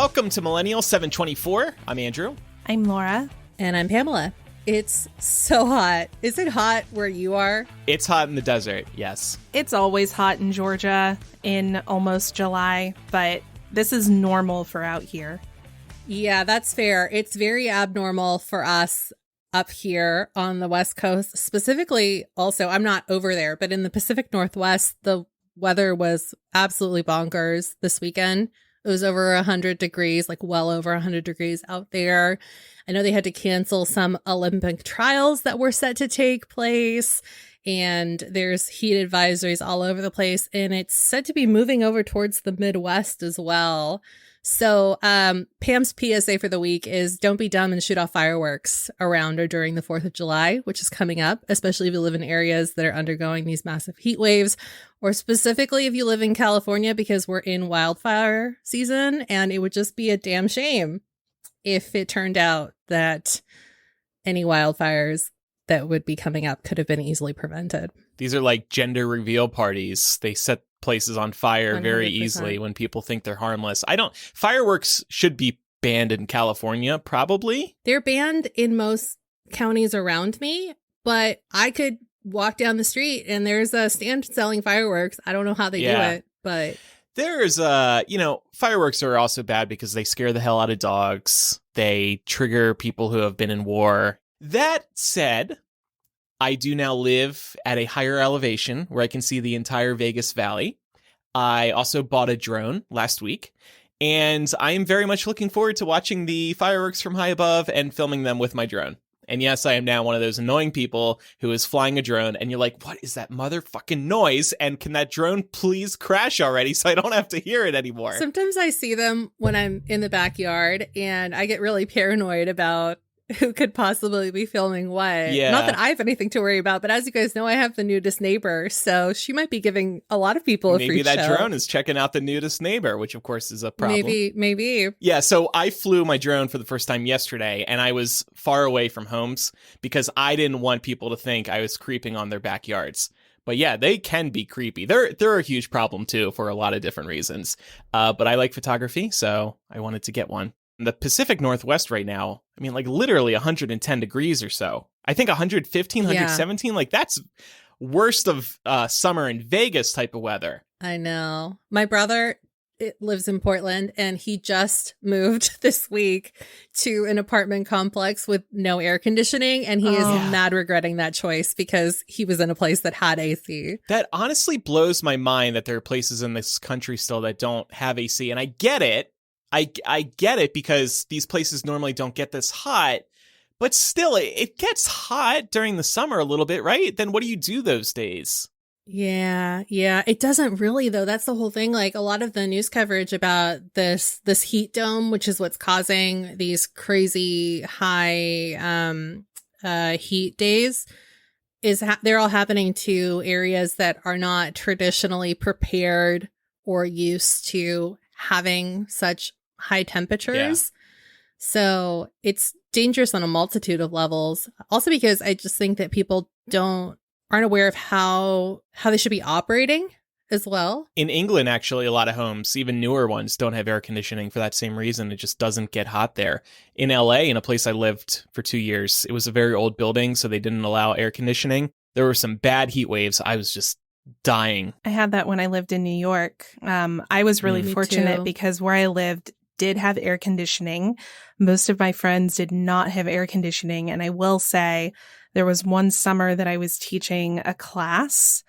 Welcome to Millennial 724. I'm Andrew. I'm Laura. And I'm Pamela. It's so hot. Is it hot where you are? It's hot in the desert, yes. It's always hot in Georgia in almost July, but this is normal for out here. Yeah, that's fair. It's very abnormal for us up here on the West Coast. Specifically, also, I'm not over there, but in the Pacific Northwest, the weather was absolutely bonkers this weekend. It was over 100 degrees, like well over 100 degrees out there. I know they had to cancel some Olympic trials that were set to take place, and there's heat advisories all over the place, and it's said to be moving over towards the Midwest as well. So Pam's PSA for the week is don't be dumb and shoot off fireworks around or during the 4th of July, which is coming up, especially if you live in areas that are undergoing these massive heat waves, or specifically if you live in California, because we're in wildfire season, and it would just be a damn shame if it turned out that any wildfires that would be coming up could have been easily prevented. These are like gender reveal parties. They set places on fire very 100%. easily when people think they're harmless. Fireworks should be banned in California, probably. They're banned in most counties around me, but I could walk down the street and there's a stand selling fireworks. I don't know how they do it, but there's fireworks are also bad because they scare the hell out of dogs. They trigger people who have been in war. That said, I do now live at a higher elevation where I can see the entire Vegas Valley. I also bought a drone last week, and I am very much looking forward to watching the fireworks from high above and filming them with my drone. And yes, I am now one of those annoying people who is flying a drone, and you're like, what is that motherfucking noise? And can that drone please crash already so I don't have to hear it anymore? Sometimes I see them when I'm in the backyard, and I get really paranoid about who could possibly be filming what. Yeah. Not that I have anything to worry about, but as you guys know, I have the nudist neighbor, so she might be giving a lot of people a free Maybe that show. drone is checking out the nudist neighbor, which of course is a problem. Maybe. Yeah, so I flew my drone for the first time yesterday, and I was far away from homes because I didn't want people to think I was creeping on their backyards. But yeah, they can be creepy. They're a huge problem too for a lot of different reasons. But I like photography, so I wanted to get one. In the Pacific Northwest right now, I mean, like literally 110 degrees or so. I think 115, 117, like that's worst of summer in Vegas type of weather. I know. My brother lives in Portland, and he just moved this week to an apartment complex with no air conditioning, and he is mad regretting that choice because he was in a place that had AC. That honestly blows my mind that there are places in this country still that don't have AC, and I get it. I get it because these places normally don't get this hot, but still, it gets hot during the summer a little bit, right? Then what do you do those days? Yeah. It doesn't really, though. That's the whole thing. Like a lot of the news coverage about this heat dome, which is what's causing these crazy high heat days, is they're all happening to areas that are not traditionally prepared or used to having such high temperatures. Yeah. So it's dangerous on a multitude of levels. Also because I just think that people aren't aware of how they should be operating as well. In England, actually, a lot of homes, even newer ones, don't have air conditioning for that same reason. It just doesn't get hot there. In LA, in a place I lived for 2 years, it was a very old building, so they didn't allow air conditioning. There were some bad heat waves. I was just dying. I had that when I lived in New York. I was really fortunate because where I lived did have air conditioning. Most of my friends did not have air conditioning. And I will say there was one summer that I was teaching a class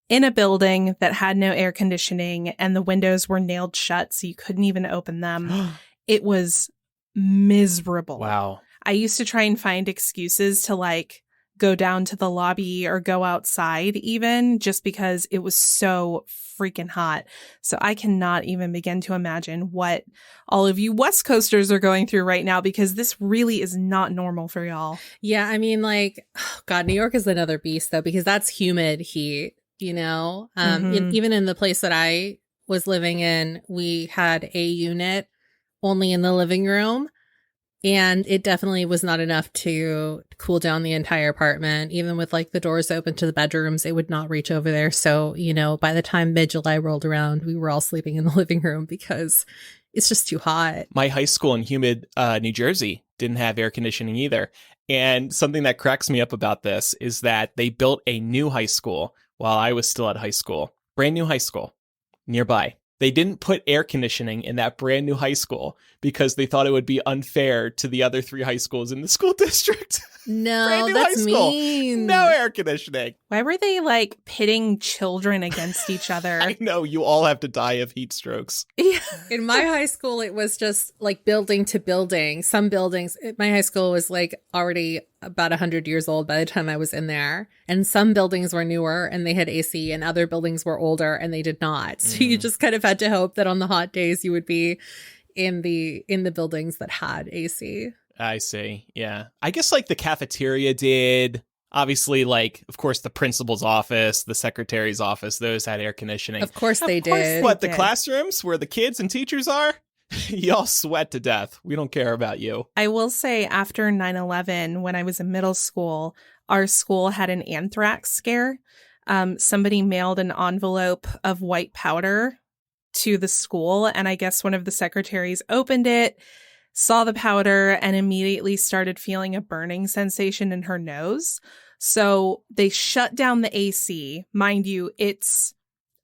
in a building that had no air conditioning and the windows were nailed shut, so you couldn't even open them. It was miserable. Wow. I used to try and find excuses to like go down to the lobby or go outside even just because it was so freaking hot. So I cannot even begin to imagine what all of you West Coasters are going through right now, because this really is not normal for y'all. Yeah, I mean, like, oh God, New York is another beast though, because that's humid heat, you know? Even in the place that I was living in, we had a unit only in the living room. And it definitely was not enough to cool down the entire apartment. Even with like the doors open to the bedrooms, it would not reach over there. So, you know, by the time mid-July rolled around, we were all sleeping in the living room because it's just too hot. My high school in humid New Jersey didn't have air conditioning either. And something that cracks me up about this is that they built a new high school while I was still at high school. Brand new high school nearby. They didn't put air conditioning in that brand new high school because they thought it would be unfair to the other 3 high schools in the school district. No, that's mean. No air conditioning. Why were they like pitting children against each other? I know, you all have to die of heat strokes. Yeah. In my high school, it was just like building to building. Some buildings, my high school was like already about 100 years old by the time I was in there. And some buildings were newer and they had AC, and other buildings were older and they did not. So you just kind of had to hope that on the hot days you would be in the buildings that had AC. I see. Yeah. I guess like the cafeteria did. Obviously, like, of course, the principal's office, the secretary's office, those had air conditioning. Of course they did. What, the classrooms where the kids and teachers are? Y'all sweat to death. We don't care about you. I will say after 9/11, when I was in middle school, our school had an anthrax scare. Somebody mailed an envelope of white powder to the school, and I guess one of the secretaries opened it, saw the powder, and immediately started feeling a burning sensation in her nose. So they shut down the AC. Mind you, it's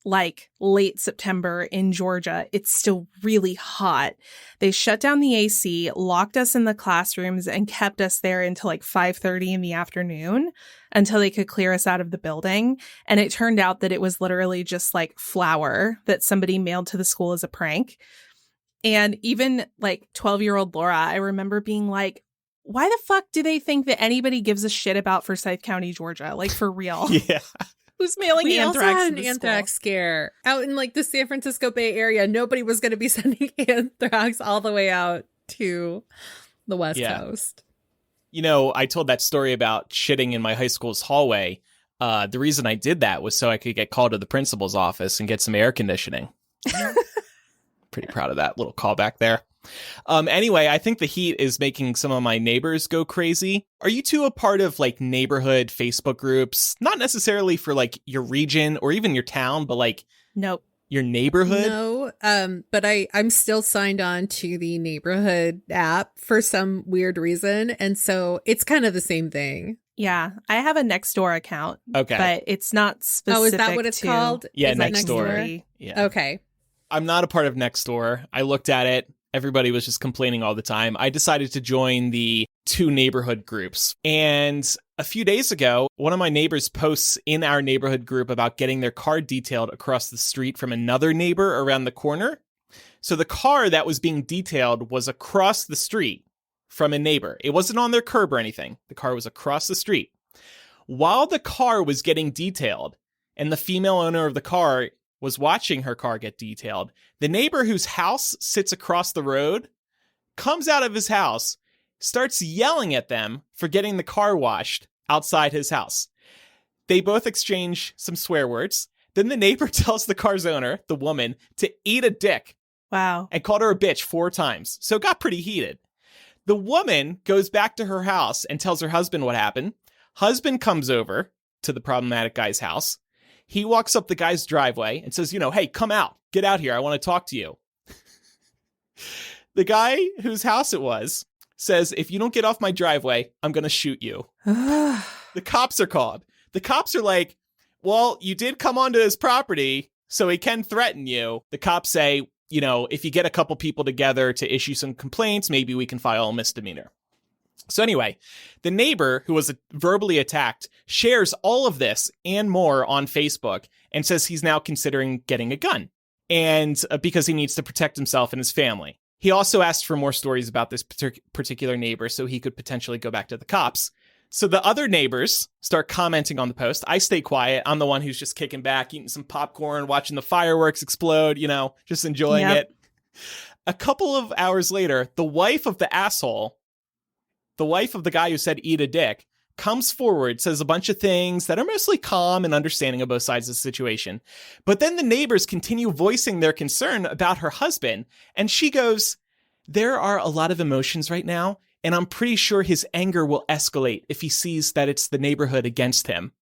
like late September in Georgia. It's still really hot. They shut down the AC, locked us in the classrooms, and kept us there until like 5:30 in the afternoon until they could clear us out of the building. And it turned out that it was literally just like flour that somebody mailed to the school as a prank. And even like 12-year-old Laura, I remember being like, why the fuck do they think that anybody gives a shit about Forsyth County, Georgia? Like, for real. Yeah. Who's mailing anthrax? We also had an anthrax scare out in like the San Francisco Bay Area. Nobody was going to be sending anthrax all the way out to the West Coast. You know, I told that story about shitting in my high school's hallway. The reason I did that was so I could get called to the principal's office and get some air conditioning. Pretty proud of that little callback there. Anyway, I think the heat is making some of my neighbors go crazy. Are you two a part of like neighborhood Facebook groups? Not necessarily for like your region or even your town, but like nope, your neighborhood? No, but I'm still signed on to the neighborhood app for some weird reason. And so it's kind of the same thing. Yeah, I have a Nextdoor account. Okay. But it's not specific. Oh, is that what it's called? Yeah, is Nextdoor. Yeah. Okay. I'm not a part of Nextdoor. I looked at it. Everybody was just complaining all the time. I decided to join the 2 neighborhood groups. And a few days ago, one of my neighbors posts in our neighborhood group about getting their car detailed across the street from another neighbor around the corner. So the car that was being detailed was across the street from a neighbor. It wasn't on their curb or anything. The car was across the street. While the car was getting detailed and the female owner of the car was watching her car get detailed, the neighbor whose house sits across the road comes out of his house, starts yelling at them for getting the car washed outside his house. They both exchange some swear words. Then the neighbor tells the car's owner, the woman, to eat a dick. Wow. And called her a bitch 4 times. So it got pretty heated. The woman goes back to her house and tells her husband what happened. Husband comes over to the problematic guy's house. He walks up the guy's driveway and says, hey, come out. Get out here. I want to talk to you. The guy whose house it was says, if you don't get off my driveway, I'm going to shoot you. The cops are called. The cops are like, well, you did come onto his property, so he can threaten you. The cops say, if you get a couple people together to issue some complaints, maybe we can file a misdemeanor. So anyway, the neighbor who was verbally attacked shares all of this and more on Facebook and says he's now considering getting a gun and because he needs to protect himself and his family. He also asked for more stories about this particular neighbor so he could potentially go back to the cops. So the other neighbors start commenting on the post. I stay quiet. I'm the one who's just kicking back, eating some popcorn, watching the fireworks explode, just enjoying it. A couple of hours later, the wife of the asshole, the wife of the guy who said eat a dick, comes forward, says a bunch of things that are mostly calm and understanding of both sides of the situation. But then the neighbors continue voicing their concern about her husband. And she goes, there are a lot of emotions right now. and I'm pretty sure his anger will escalate if he sees that it's the neighborhood against him.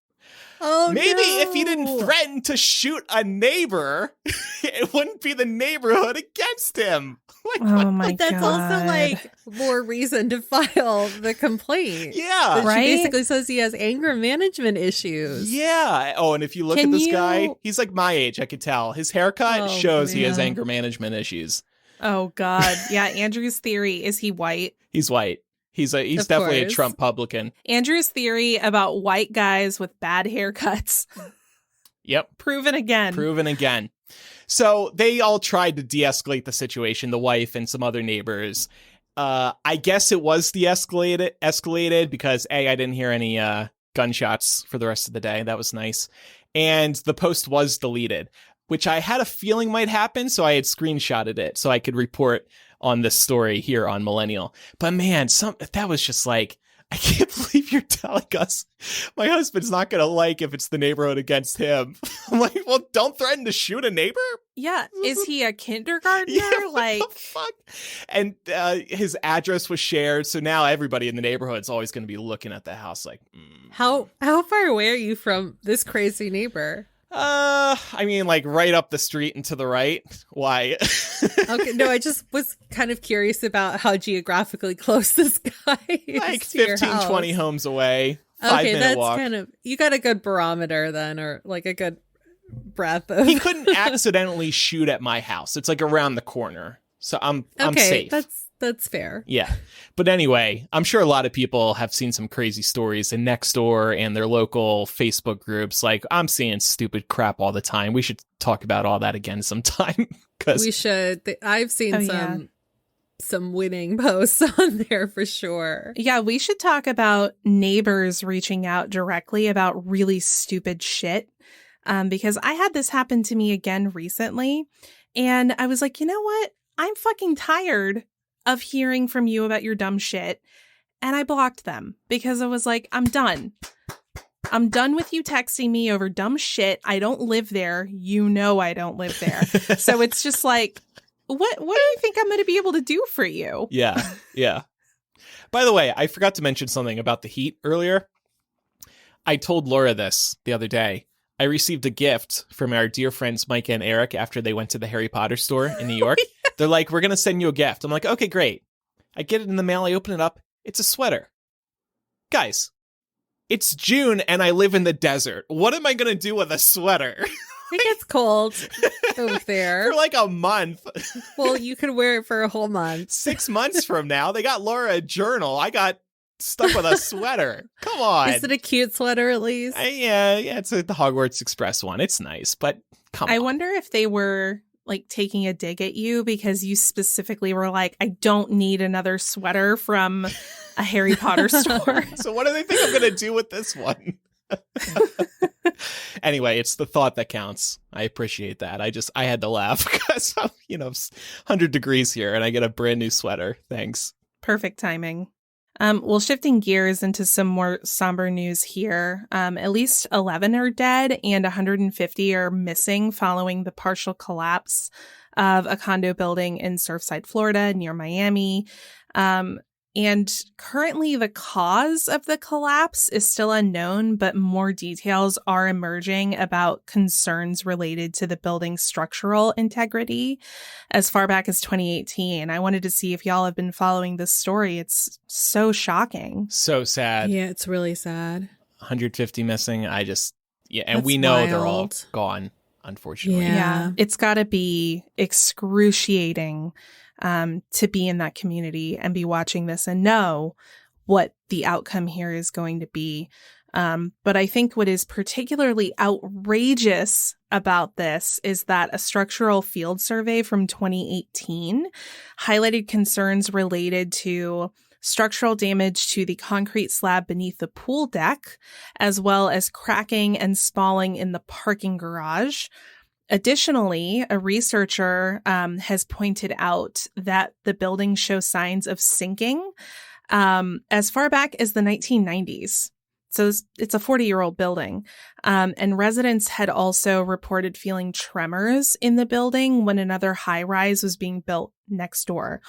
Oh, maybe no. if he didn't threaten to shoot a neighbor, it wouldn't be the neighborhood against him. Oh my God. That's also like more reason to file the complaint. Yeah. Right? She basically says he has anger management issues. Yeah. Oh, and if you look at this guy, he's like my age, I could tell. His haircut shows he has anger management issues. Oh, God. Yeah, Andrew's theory, is he white? He's white. He's definitely a Trump publican. Andrew's theory about white guys with bad haircuts. Yep. Proven again. So they all tried to de-escalate the situation, the wife and some other neighbors. I guess it was escalated because I didn't hear any gunshots for the rest of the day. That was nice. And the post was deleted, which I had a feeling might happen, so I had screenshotted it so I could report on this story here on Millennial. But man, that was just like, I can't believe you're telling us my husband's not going to like if it's the neighborhood against him. I'm like, well, don't threaten to shoot a neighbor? Yeah. Is he a kindergartner? Yeah, like, what the fuck? And his address was shared, so now everybody in the neighborhood is always going to be looking at the house like, How far away are you from this crazy neighbor? I mean, like right up the street and to the right. Why? Okay, no, I just was kind of curious about how geographically close this guy is. Like to your 15, house. 20 homes away. Okay, 5-minute that's walk. kind of, you got a good barometer then, or like a good breadth of. He couldn't accidentally shoot at my house. It's like around the corner. So I'm safe. That's fair. Yeah. But anyway, I'm sure a lot of people have seen some crazy stories in Nextdoor and their local Facebook groups. Like, I'm seeing stupid crap all the time. We should talk about all that again sometime. We should. I've seen some winning posts on there for sure. Yeah, we should talk about neighbors reaching out directly about really stupid shit. Because I had this happen to me again recently. And I was like, you know what? I'm fucking tired of hearing from you about your dumb shit. And I blocked them because I was like, I'm done. I'm done with you texting me over dumb shit. I don't live there. You know I don't live there. So it's just like, what do you think I'm going to be able to do for you? Yeah, yeah. By the way, I forgot to mention something about the heat earlier. I told Laura this the other day. I received a gift from our dear friends Mike and Eric after they went to the Harry Potter store in New York. They're like, we're going to send you a gift. I'm like, okay, great. I get it in the mail. I open it up. It's a sweater. Guys, it's June and I live in the desert. What am I going to do with a sweater? It gets cold over there. For like a month. Well, you could wear it for a whole month. 6 months from now, they got Laura a journal. I got stuck with a sweater. Come on. Is it a cute sweater at least? Yeah, it's the Hogwarts Express one. It's nice, but come on. I wonder if they were like taking a dig at you because you specifically were like, I don't need another sweater from a Harry Potter store. So what do they think I'm going to do with this one? Anyway, it's the thought that counts. I appreciate that. I had to laugh because, 100 degrees here and I get a brand new sweater. Thanks. Perfect timing. Well, shifting gears into some more somber news here. At least 11 are dead and 150 are missing following the partial collapse of a condo building in Surfside, Florida, near Miami. And currently the cause of the collapse is still unknown, but more details are emerging about concerns related to the building's structural integrity as far back as 2018. I wanted to see if y'all have been following this story. It's so shocking. So sad. Yeah, it's really sad. 150 missing. And That's we know wild. They're all gone, unfortunately. Yeah. It's got to be excruciating to be in that community and be watching this and know what the outcome here is going to be. But I think what is particularly outrageous about this is that a structural field survey from 2018 highlighted concerns related to structural damage to the concrete slab beneath the pool deck, as well as cracking and spalling in the parking garage. Additionally, a researcher has pointed out that the building shows signs of sinking as far back as the 1990s. So it's a 40-year-old building. And residents had also reported feeling tremors in the building when another high-rise was being built next door.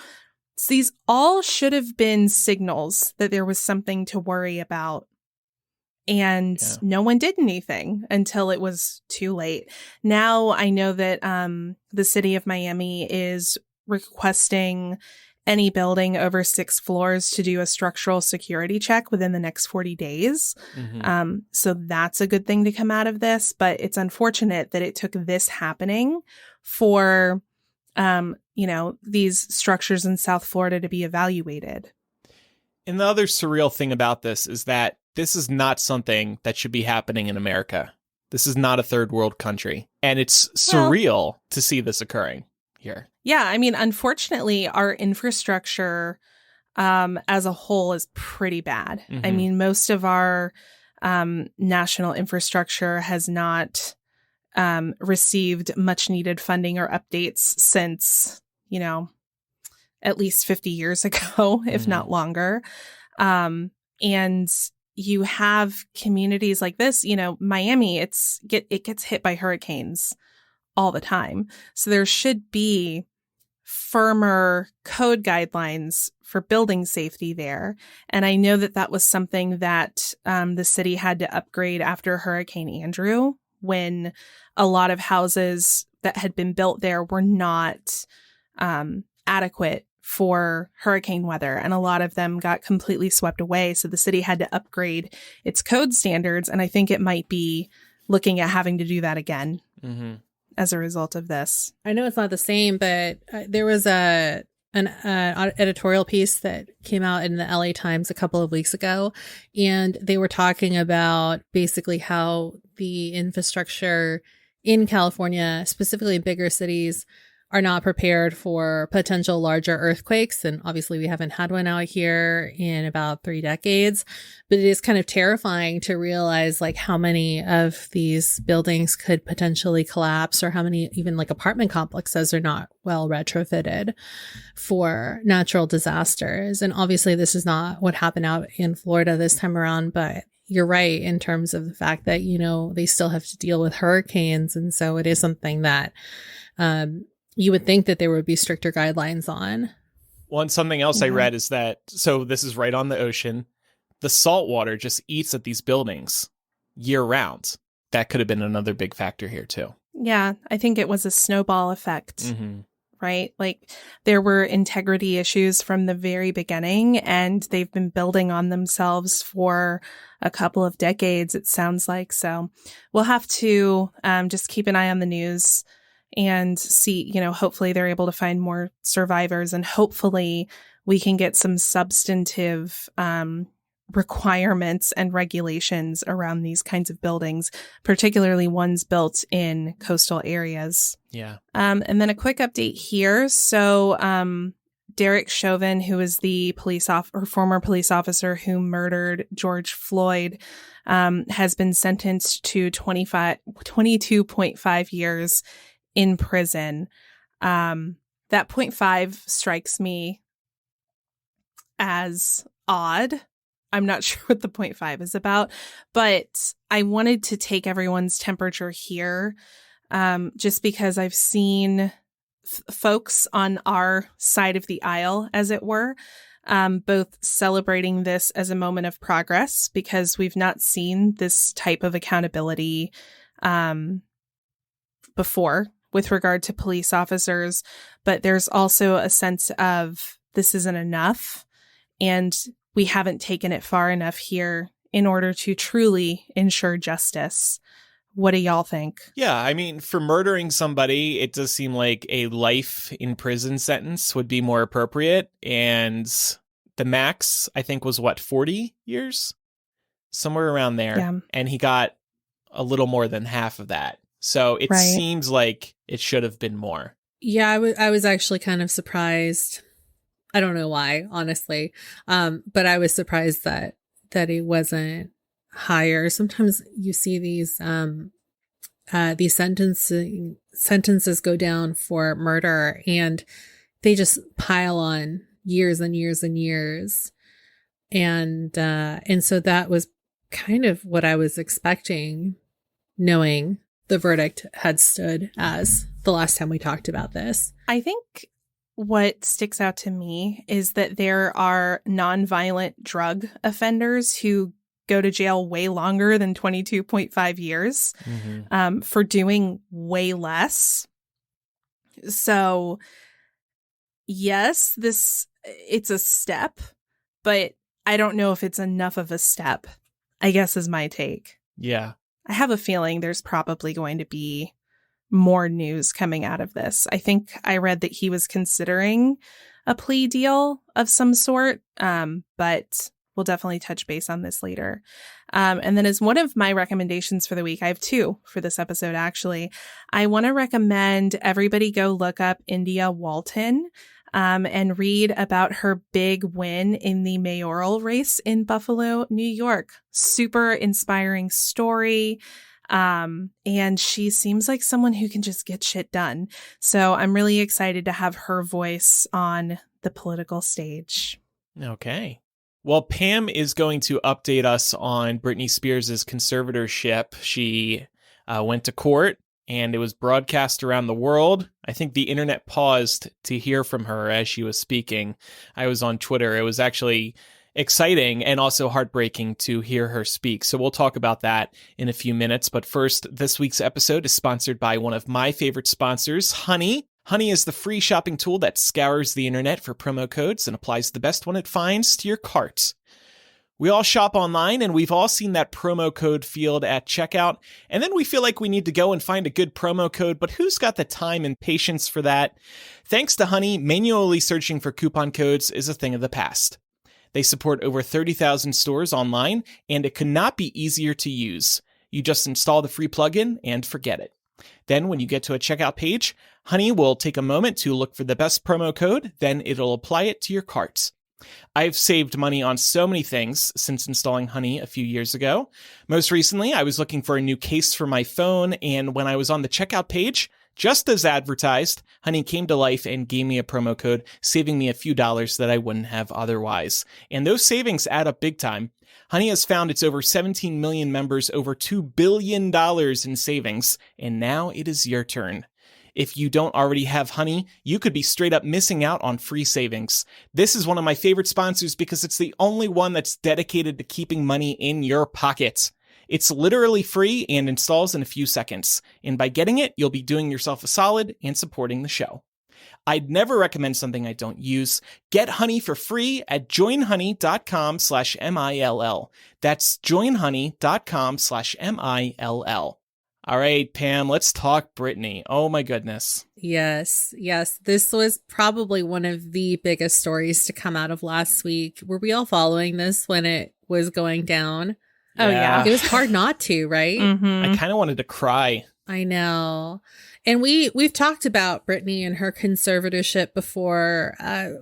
So these all should have been signals that there was something to worry about. And no one did anything until it was too late. Now I know that the city of Miami is requesting any building over 6 floors to do a structural security check within the next 40 days. Mm-hmm. So that's a good thing to come out of this. But it's unfortunate that it took this happening for, these structures in South Florida to be evaluated. And the other surreal thing about this is that this is not something that should be happening in America. This is not a third world country. And it's surreal to see this occurring here. Yeah, I mean, unfortunately, our infrastructure as a whole is pretty bad. Mm-hmm. I mean, most of our national infrastructure has not received much needed funding or updates since, at least 50 years ago, if not longer. And you have communities like this, Miami, it gets hit by hurricanes all the time. So there should be firmer code guidelines for building safety there. And I know that was something that the city had to upgrade after Hurricane Andrew, when a lot of houses that had been built there were not adequate for hurricane weather, and a lot of them got completely swept away. So the city had to upgrade its code standards, and I think it might be looking at having to do that again as a result of this. I know it's not the same, but there was an editorial piece that came out in the LA Times a couple of weeks ago, and they were talking about basically how the infrastructure in California, specifically in bigger cities, are not prepared for potential larger earthquakes. And obviously we haven't had one out here in about 3 decades, but it is kind of terrifying to realize like how many of these buildings could potentially collapse, or how many even like apartment complexes are not well retrofitted for natural disasters. And obviously this is not what happened out in Florida this time around, but you're right in terms of the fact that, they still have to deal with hurricanes. And so it is something that, you would think that there would be stricter guidelines on. Well, and something else I read is that, so this is right on the ocean, the salt water just eats at these buildings year round. That could have been another big factor here too. Yeah, I think it was a snowball effect, right? Like there were integrity issues from the very beginning, and they've been building on themselves for a couple of decades, it sounds like. So we'll have to just keep an eye on the news and see, hopefully they're able to find more survivors, and hopefully we can get some substantive requirements and regulations around these kinds of buildings, particularly ones built in coastal areas. Yeah. And then a quick update here. So Derek Chauvin, who is the former police officer who murdered George Floyd, has been sentenced to 22.5 years in prison. That 0.5 strikes me as odd. I'm not sure what the 0.5 is about, but I wanted to take everyone's temperature here, just because I've seen folks on our side of the aisle, as it were, both celebrating this as a moment of progress, because we've not seen this type of accountability before with regard to police officers, but there's also a sense of this isn't enough, and we haven't taken it far enough here in order to truly ensure justice. What do y'all think? Yeah, I mean, for murdering somebody, it does seem like a life in prison sentence would be more appropriate, and the max, I think, was 40 years? Somewhere around there. Yeah. And he got a little more than half of that. So it seems like it should have been more. Yeah, I was actually kind of surprised. I don't know why, honestly. But I was surprised that it wasn't higher. Sometimes you see these sentences go down for murder, and they just pile on years and years and years. And so that was kind of what I was expecting, knowing the verdict had stood as the last time we talked about this. I think what sticks out to me is that there are nonviolent drug offenders who go to jail way longer than 22.5 years for doing way less. So, yes, it's a step, but I don't know if it's enough of a step, I guess is my take. Yeah. I have a feeling there's probably going to be more news coming out of this. I think I read that he was considering a plea deal of some sort, but we'll definitely touch base on this later. And then as one of my recommendations for the week, I have two for this episode, actually. I want to recommend everybody go look up India Walton and read about her big win in the mayoral race in Buffalo, New York. Super inspiring story. And she seems like someone who can just get shit done. So I'm really excited to have her voice on the political stage. Okay. Well, Pam is going to update us on Britney Spears' conservatorship. She went to court and it was broadcast around the world. I think the internet paused to hear from her as she was speaking. I was on Twitter. It was actually exciting and also heartbreaking to hear her speak. So we'll talk about that in a few minutes. But first, this week's episode is sponsored by one of my favorite sponsors, Honey. Honey is the free shopping tool that scours the internet for promo codes and applies the best one it finds to your cart. We all shop online and we've all seen that promo code field at checkout, and then we feel like we need to go and find a good promo code, but who's got the time and patience for that? Thanks to Honey, manually searching for coupon codes is a thing of the past. They support over 30,000 stores online, and it could not be easier to use. You just install the free plugin and forget it. Then when you get to a checkout page, Honey will take a moment to look for the best promo code, then it'll apply it to your cart. I've saved money on so many things since installing Honey a few years ago. Most recently, I was looking for a new case for my phone, and when I was on the checkout page, just as advertised, Honey came to life and gave me a promo code, saving me a few dollars that I wouldn't have otherwise. And those savings add up big time. Honey has found its over 17 million members over $2 billion in savings, and now it is your turn. If you don't already have Honey, you could be straight up missing out on free savings. This is one of my favorite sponsors because it's the only one that's dedicated to keeping money in your pocket. It's literally free and installs in a few seconds. And by getting it, you'll be doing yourself a solid and supporting the show. I'd never recommend something I don't use. Get Honey for free at joinhoney.com/MILL. That's joinhoney.com/MILL. All right, Pam, let's talk Britney. Oh my goodness. Yes. This was probably one of the biggest stories to come out of last week. Were we all following this when it was going down? Oh, yeah. It was hard not to, right? I kind of wanted to cry. I know. And we've talked about Britney and her conservatorship before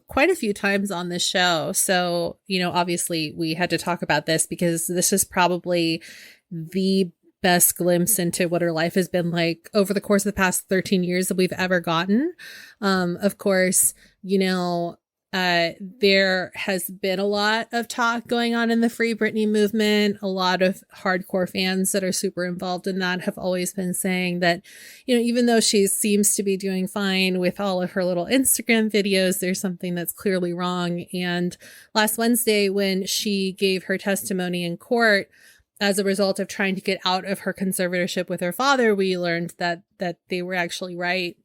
quite a few times on the show. So, obviously we had to talk about this because this is probably the best glimpse into what her life has been like over the course of the past 13 years that we've ever gotten. Of course, there has been a lot of talk going on in the Free Britney movement. A lot of hardcore fans that are super involved in that have always been saying that, even though she seems to be doing fine with all of her little Instagram videos, there's something that's clearly wrong. And last Wednesday, when she gave her testimony in court, as a result of trying to get out of her conservatorship with her father, we learned that they were actually right.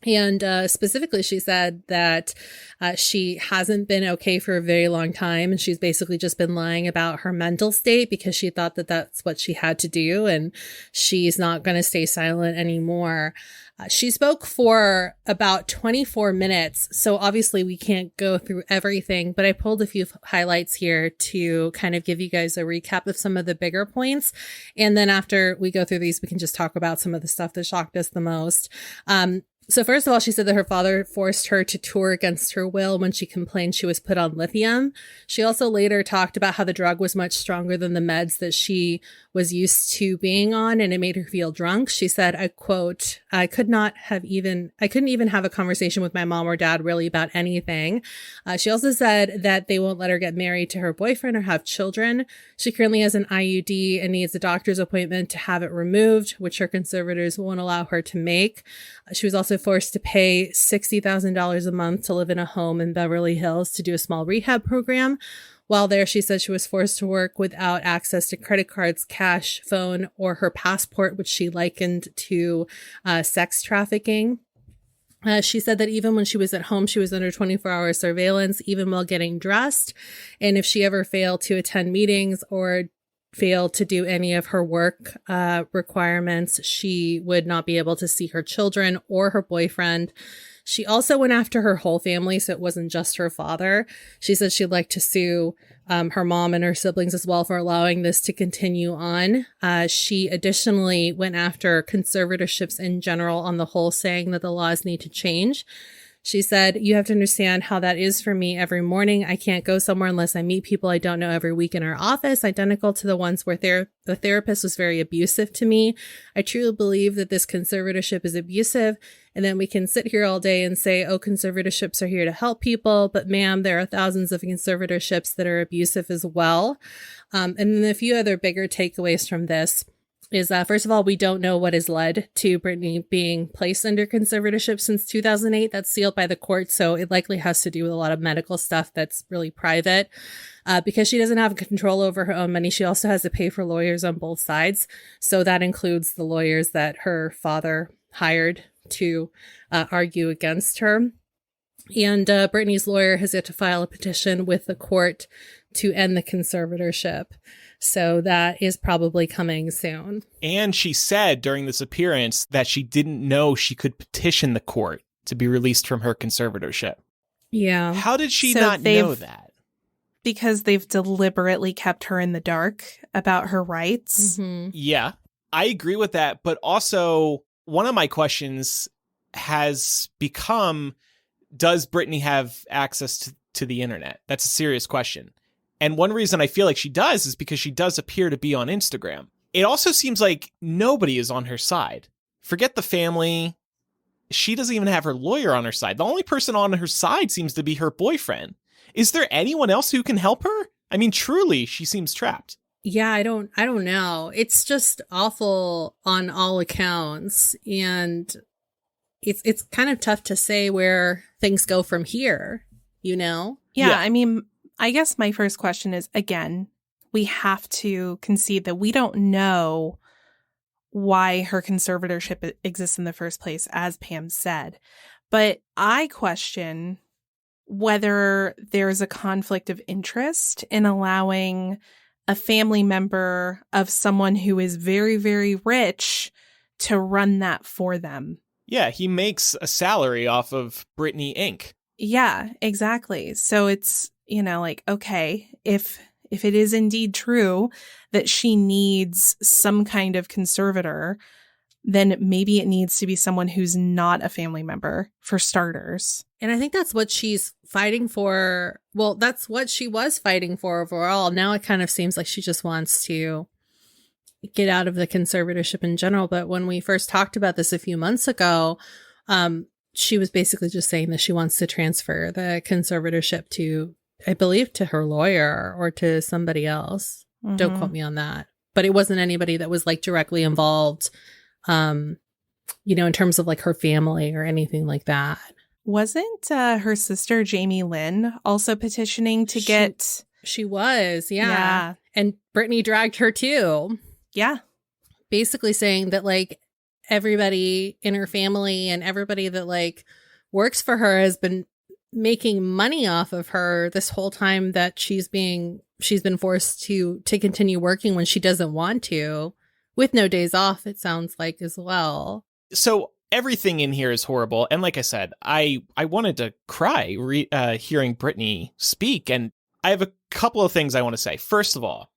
And specifically, she said that she hasn't been okay for a very long time. And she's basically just been lying about her mental state because she thought that that's what she had to do. And she's not going to stay silent anymore. She spoke for about 24 minutes. So obviously we can't go through everything, but I pulled a few highlights here to kind of give you guys a recap of some of the bigger points. And then after we go through these, we can just talk about some of the stuff that shocked us the most. So first of all, she said that her father forced her to tour against her will when she complained she was put on lithium. She also later talked about how the drug was much stronger than the meds that she was used to being on, and it made her feel drunk. She said, I quote, I couldn't even have a conversation with my mom or dad really about anything. She also said that they won't let her get married to her boyfriend or have children. She currently has an IUD and needs a doctor's appointment to have it removed, which her conservators won't allow her to make. She was also also forced to pay $60,000 a month to live in a home in Beverly Hills to do a small rehab program. While there, she said she was forced to work without access to credit cards, cash, phone, or her passport, which she likened to sex trafficking. She said that even when she was at home, she was under 24-hour surveillance, even while getting dressed. And if she ever failed to attend meetings or failed to do any of her work requirements, she would not be able to see her children or her boyfriend. She also went after her whole family, so it wasn't just her father. She said she'd like to sue her mom and her siblings as well for allowing this to continue on. She additionally went after conservatorships in general on the whole, saying that the laws need to change. She said, "You have to understand how that is for me every morning. I can't go somewhere unless I meet people I don't know every week in our office, identical to the ones where the therapist was very abusive to me. I truly believe that this conservatorship is abusive. And then we can sit here all day and say, oh, conservatorships are here to help people. But ma'am, there are thousands of conservatorships that are abusive as well." And then a few other bigger takeaways from this is that, first of all, we don't know what has led to Britney being placed under conservatorship since 2008. That's sealed by the court, so it likely has to do with a lot of medical stuff that's really private. Because she doesn't have control over her own money, she also has to pay for lawyers on both sides. So that includes the lawyers that her father hired to argue against her. And Britney's lawyer has yet to file a petition with the court to end the conservatorship. So that is probably coming soon. And she said during this appearance that she didn't know she could petition the court to be released from her conservatorship. Yeah. How did she not know that? Because they've deliberately kept her in the dark about her rights. Mm-hmm. Yeah, I agree with that. But also, one of my questions has become, does Britney have access to the internet? That's a serious question. And one reason I feel like she does is because she does appear to be on Instagram. It also seems like nobody is on her side. Forget the family. She doesn't even have her lawyer on her side. The only person on her side seems to be her boyfriend. Is there anyone else who can help her? I mean, truly, she seems trapped. Yeah, I don't know. It's just awful on all accounts. And it's kind of tough to say where things go from here, you know? Yeah, I mean, I guess my first question is, again, we have to concede that we don't know why her conservatorship exists in the first place, as Pam said. But I question whether there's a conflict of interest in allowing a family member of someone who is very, very rich to run that for them. Yeah, he makes a salary off of Britney Inc. Yeah, exactly. So it's, you know, like, okay, if it is indeed true that she needs some kind of conservator, then maybe it needs to be someone who's not a family member, for starters. And I think that's what she's fighting for. Well, that's what she was fighting for overall. Now it kind of seems like she just wants to get out of the conservatorship in general. But when we first talked about this a few months ago, she was basically just saying that she wants to transfer the conservatorship to, I believe, to her lawyer or to somebody else. Mm-hmm. Don't quote me on that. But it wasn't anybody that was like directly involved, you know, in terms of like her family or anything like that. Wasn't her sister Jamie Lynn also petitioning to get... She was, yeah. And Britney dragged her too. Yeah. Basically saying that like everybody in her family and everybody that like works for her has been making money off of her this whole time that she's been forced to continue working when she doesn't want to, with no days off, it sounds like, as well. So everything in here is horrible. And like I said, I wanted to cry hearing Britney speak. And I have a couple of things I want to say. First of all,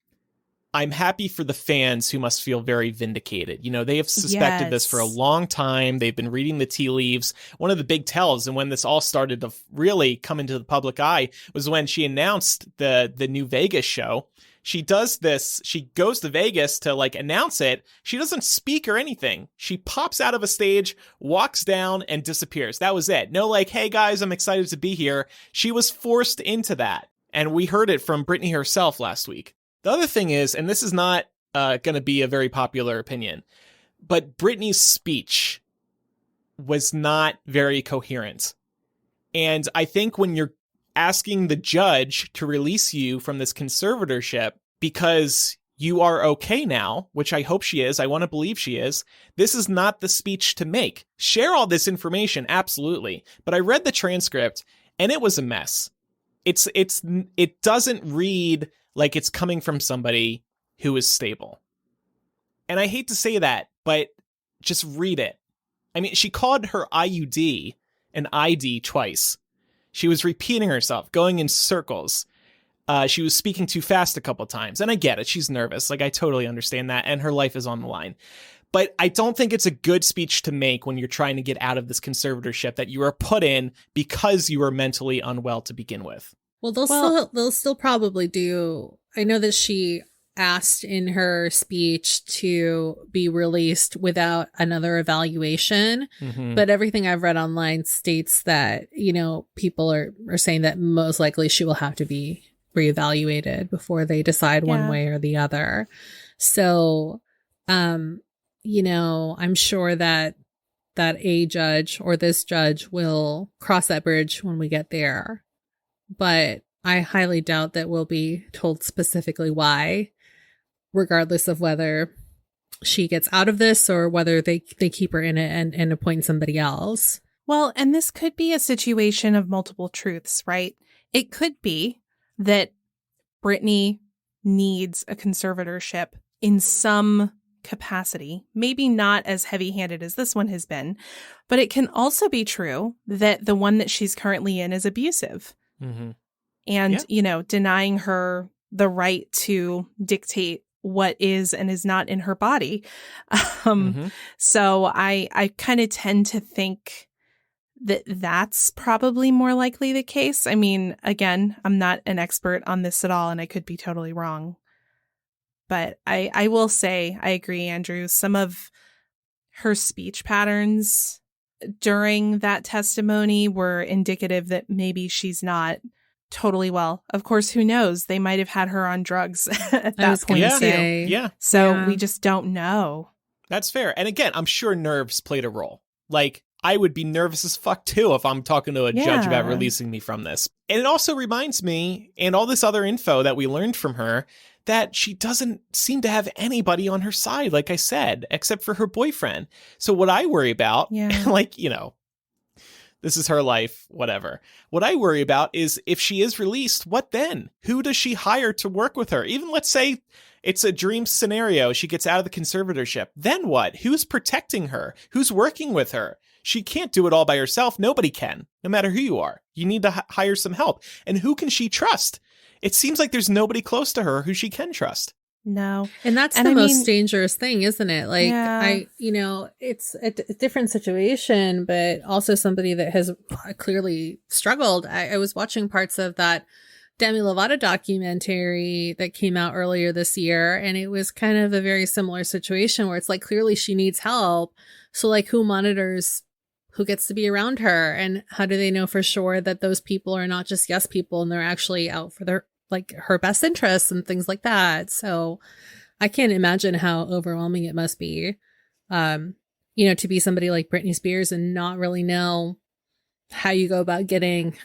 I'm happy for the fans who must feel very vindicated. You know, they have suspected this for a long time. They've been reading the tea leaves. One of the big tells, and when this all started to really come into the public eye, was when she announced the new Vegas show. She does this. She goes to Vegas to like announce it. She doesn't speak or anything. She pops out of a stage, walks down, and disappears. That was it. No like, hey guys, I'm excited to be here. She was forced into that. And we heard it from Britney herself last week. The other thing is, and this is not going to be a very popular opinion, but Britney's speech was not very coherent. And I think when you're asking the judge to release you from this conservatorship because you are okay now, which I hope she is, I want to believe she is, this is not the speech to make. Share all this information, absolutely. But I read the transcript and it was a mess. It doesn't read like it's coming from somebody who is stable. And I hate to say that, but just read it. I mean, she called her IUD an ID twice. She was repeating herself, going in circles. She was speaking too fast a couple times. And I get it. She's nervous. Like, I totally understand that. And her life is on the line. But I don't think it's a good speech to make when you're trying to get out of this conservatorship that you are put in because you were mentally unwell to begin with. Well, they'll still probably do. I know that she asked in her speech to be released without another evaluation. Mm-hmm. But everything I've read online states that, you know, people are saying that most likely she will have to be reevaluated before they decide one way or the other. So, you know, I'm sure that a judge or this judge will cross that bridge when we get there. But I highly doubt that we'll be told specifically why, regardless of whether she gets out of this or whether they keep her in it and appoint somebody else. Well, and this could be a situation of multiple truths, right? It could be that Britney needs a conservatorship in some capacity, maybe not as heavy-handed as this one has been, but it can also be true that the one that she's currently in is abusive. Mm-hmm. And, you know, denying her the right to dictate what is and is not in her body. So I kind of tend to think that that's probably more likely the case. I mean, again, I'm not an expert on this at all, and I could be totally wrong. But I will say, I agree, Andrew, some of her speech patterns during that testimony were indicative that maybe she's not totally well. Of course, who knows? They might have had her on drugs at that point too. Yeah. So we just don't know. That's fair. And again, I'm sure nerves played a role. Like, I would be nervous as fuck too if I'm talking to a judge about releasing me from this. And it also reminds me, and all this other info that we learned from her, that she doesn't seem to have anybody on her side, like I said, except for her boyfriend. So what I worry about, like, you know, this is her life, whatever. What I worry about is if she is released, what then? Who does she hire to work with her? Even let's say it's a dream scenario. She gets out of the conservatorship. Then what? Who's protecting her? Who's working with her? She can't do it all by herself. Nobody can, no matter who you are. You need to hire some help. And who can she trust? It seems like there's nobody close to her who she can trust. No. And that's the most dangerous thing, isn't it? Like, you know, it's a different situation, but also somebody that has clearly struggled. I was watching parts of that Demi Lovato documentary that came out earlier this year, and it was kind of a very similar situation where it's like, clearly she needs help. So like, who monitors who gets to be around her, and how do they know for sure that those people are not just yes people and they're actually out for their, like, her best interests and things like that. So I can't imagine how overwhelming it must be, you know, to be somebody like Britney Spears and not really know how you go about getting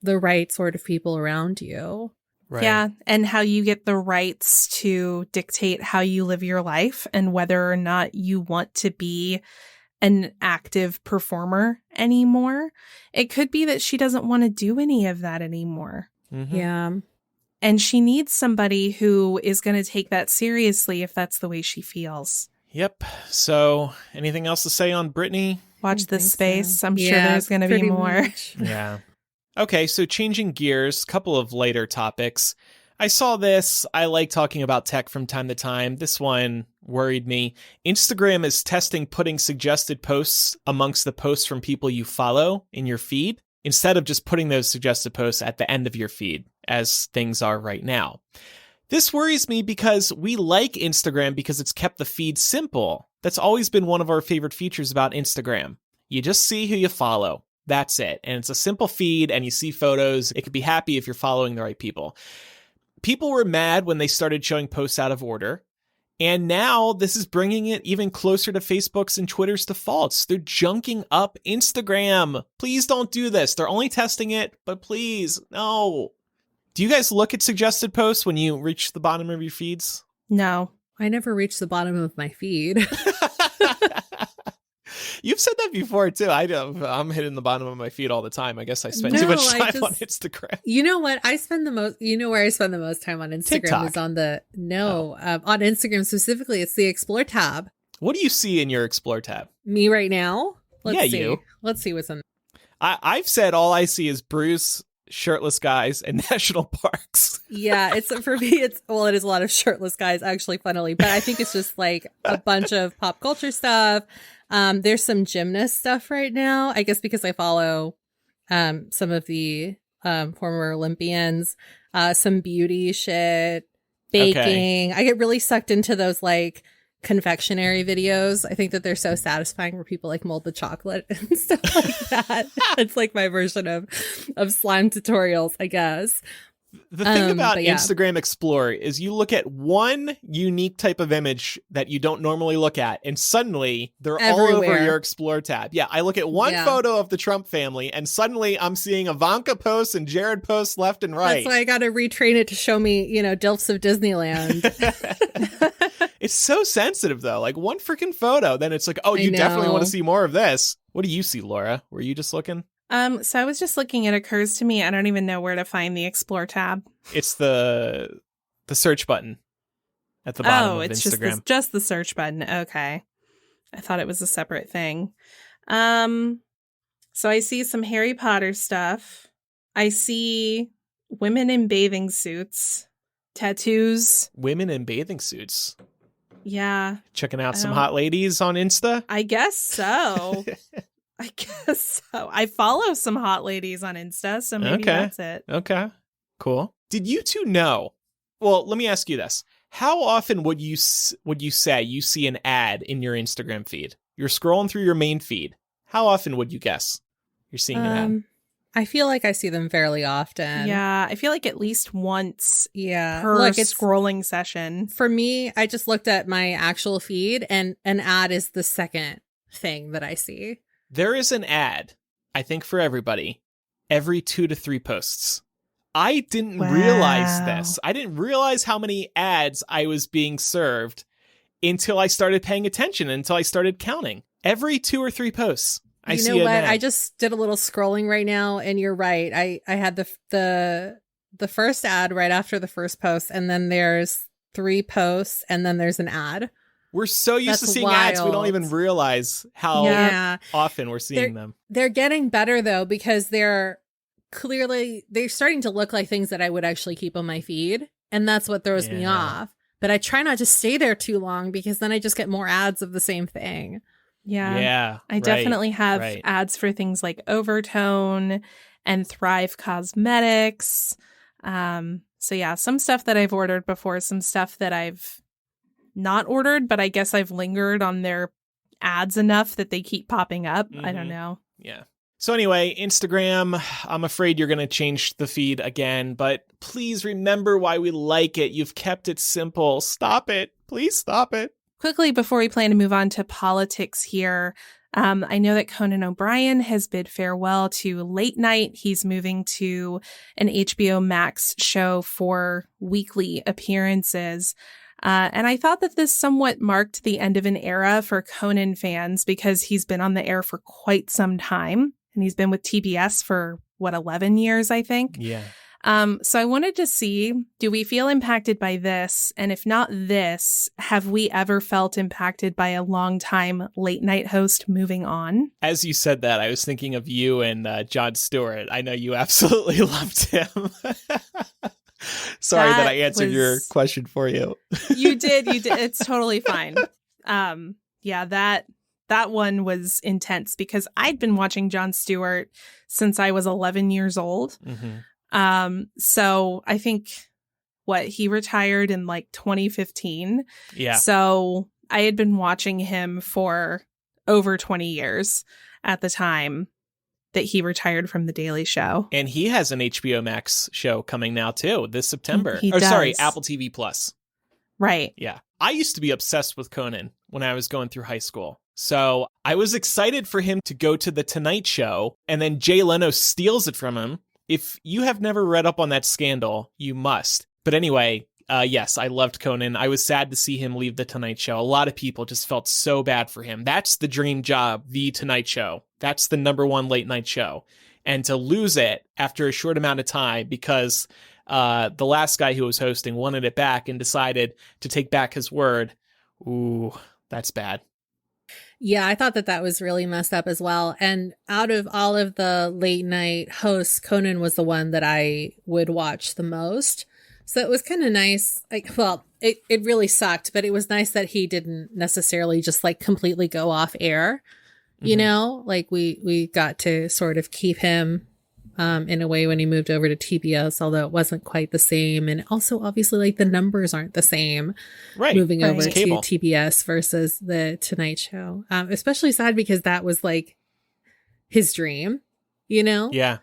the right sort of people around you. Right. Yeah. And how you get the rights to dictate how you live your life and whether or not you want to be an active performer anymore. It could be that she doesn't want to do any of that anymore. Mm-hmm. Yeah. And she needs somebody who is going to take that seriously if that's the way she feels. Yep. So anything else to say on Britney? Watch this space. So. I'm sure there's going to be more. Yeah. Okay. So changing gears, couple of later topics. I saw this. I like talking about tech from time to time. This one worried me. Instagram is testing putting suggested posts amongst the posts from people you follow in your feed, instead of just putting those suggested posts at the end of your feed, as things are right now. This worries me because we like Instagram because it's kept the feed simple. That's always been one of our favorite features about Instagram. You just see who you follow. That's it. And it's a simple feed and you see photos. It could be happy if you're following the right people. People were mad when they started showing posts out of order. And now this is bringing it even closer to Facebook's and Twitter's defaults. They're junking up Instagram. Please don't do this. They're only testing it, but please, no. Do you guys look at suggested posts when you reach the bottom of your feeds? No. I never reach the bottom of my feed. You've said that before, too. I'm hitting the bottom of my feed all the time. I guess I spend too much time on Instagram. You know what? I spend the most, where I spend the most time on Instagram TikTok. is on on Instagram specifically. It's the Explore tab. What do you see in your Explore tab? Me right now? Let's see. You. Let's see what's in. I've said all I see is Bruce, shirtless guys, and national parks. Yeah, for me, it is a lot of shirtless guys, actually, funnily. But I think it's just like a bunch of pop culture stuff. There's some gymnast stuff right now, I guess because I follow some of the former Olympians, some beauty shit, baking. Okay. I get really sucked into those like confectionery videos. I think that they're so satisfying where people like mold the chocolate and stuff like that. It's like my version of slime tutorials, I guess. The thing about Instagram Explorer is you look at one unique type of image that you don't normally look at, and suddenly they're all over your Explore tab. Yeah, I look at one photo of the Trump family, and suddenly I'm seeing Ivanka posts and Jared posts left and right. That's why I got to retrain it to show me, DILFs of Disneyland. It's so sensitive, though. Like one freaking photo, then it's like, oh, you definitely want to see more of this. What do you see, Laura? Were you just looking? So I was just looking. It occurs to me I don't even know where to find the Explore tab. It's the search button at the bottom of Instagram. Oh, it's just the search button. Okay, I thought it was a separate thing. So I see some Harry Potter stuff. I see women in bathing suits, tattoos. Women in bathing suits. Yeah, checking out some hot ladies on Insta. I guess so. I guess so. I follow some hot ladies on Insta, so maybe that's it. Okay, cool. Did you two know? Well, let me ask you this. How often would you say you see an ad in your Instagram feed? You're scrolling through your main feed. How often would you guess you're seeing an ad? I feel like I see them fairly often. Yeah, I feel like at least once per scrolling session. For me, I just looked at my actual feed, and an ad is the second thing that I see. There is an ad, I think, for everybody, every 2 to 3 posts. I didn't realize this. I didn't realize how many ads I was being served until I started paying attention, until I started counting. Every 2 or 3 posts, I see an ad. I just did a little scrolling right now, and you're right. I had the first ad right after the first post, and then there's 3 posts, and then there's an ad. We're so used to seeing ads, we don't even realize how often we're seeing them. They're getting better, though, because they're starting to look like things that I would actually keep on my feed. And that's what throws me off. But I try not to stay there too long because then I just get more ads of the same thing. Yeah. I definitely have ads for things like Overtone and Thrive Cosmetics. So yeah, some stuff that I've ordered before, some stuff that I've not ordered, but I guess I've lingered on their ads enough that they keep popping up. I don't know. Yeah. So anyway, Instagram, I'm afraid you're going to change the feed again, but please remember why we like it. You've kept it simple. Stop it. Please stop it. Quickly, before we plan to move on to politics here, I know that Conan O'Brien has bid farewell to late night. He's moving to an HBO Max show for weekly appearances. And I thought that this somewhat marked the end of an era for Conan fans because he's been on the air for quite some time. And he's been with TBS for, 11 years, I think? Yeah. So I wanted to see, do we feel impacted by this? And if not this, have we ever felt impacted by a longtime late night host moving on? As you said that, I was thinking of you and Jon Stewart. I know you absolutely loved him. Sorry that I answered your question for you. You did. It's totally fine. Yeah, that one was intense because I'd been watching Jon Stewart since I was 11 years old. Mm-hmm. So I think he retired in 2015. Yeah. So I had been watching him for over 20 years at the time that he retired from The Daily Show. And he has an HBO Max show coming now too this September. He does. Sorry, Apple TV Plus. Right. Yeah. I used to be obsessed with Conan when I was going through high school. So I was excited for him to go to the Tonight Show, and then Jay Leno steals it from him. If you have never read up on that scandal, you must. But anyway, yes, I loved Conan. I was sad to see him leave the Tonight Show. A lot of people just felt so bad for him. That's the dream job, the Tonight Show. That's the number one late night show. And to lose it after a short amount of time because the last guy who was hosting wanted it back and decided to take back his word. Ooh, that's bad. Yeah, I thought that was really messed up as well. And out of all of the late night hosts, Conan was the one that I would watch the most. So it was kind of nice. It really sucked, but it was nice that he didn't necessarily just like completely go off air. You know, like we got to sort of keep him in a way when he moved over to TBS, although it wasn't quite the same. And also, obviously, like the numbers aren't the same. Right. Moving over to Cable. TBS versus the Tonight Show. Especially sad because that was like his dream, you know? Yeah.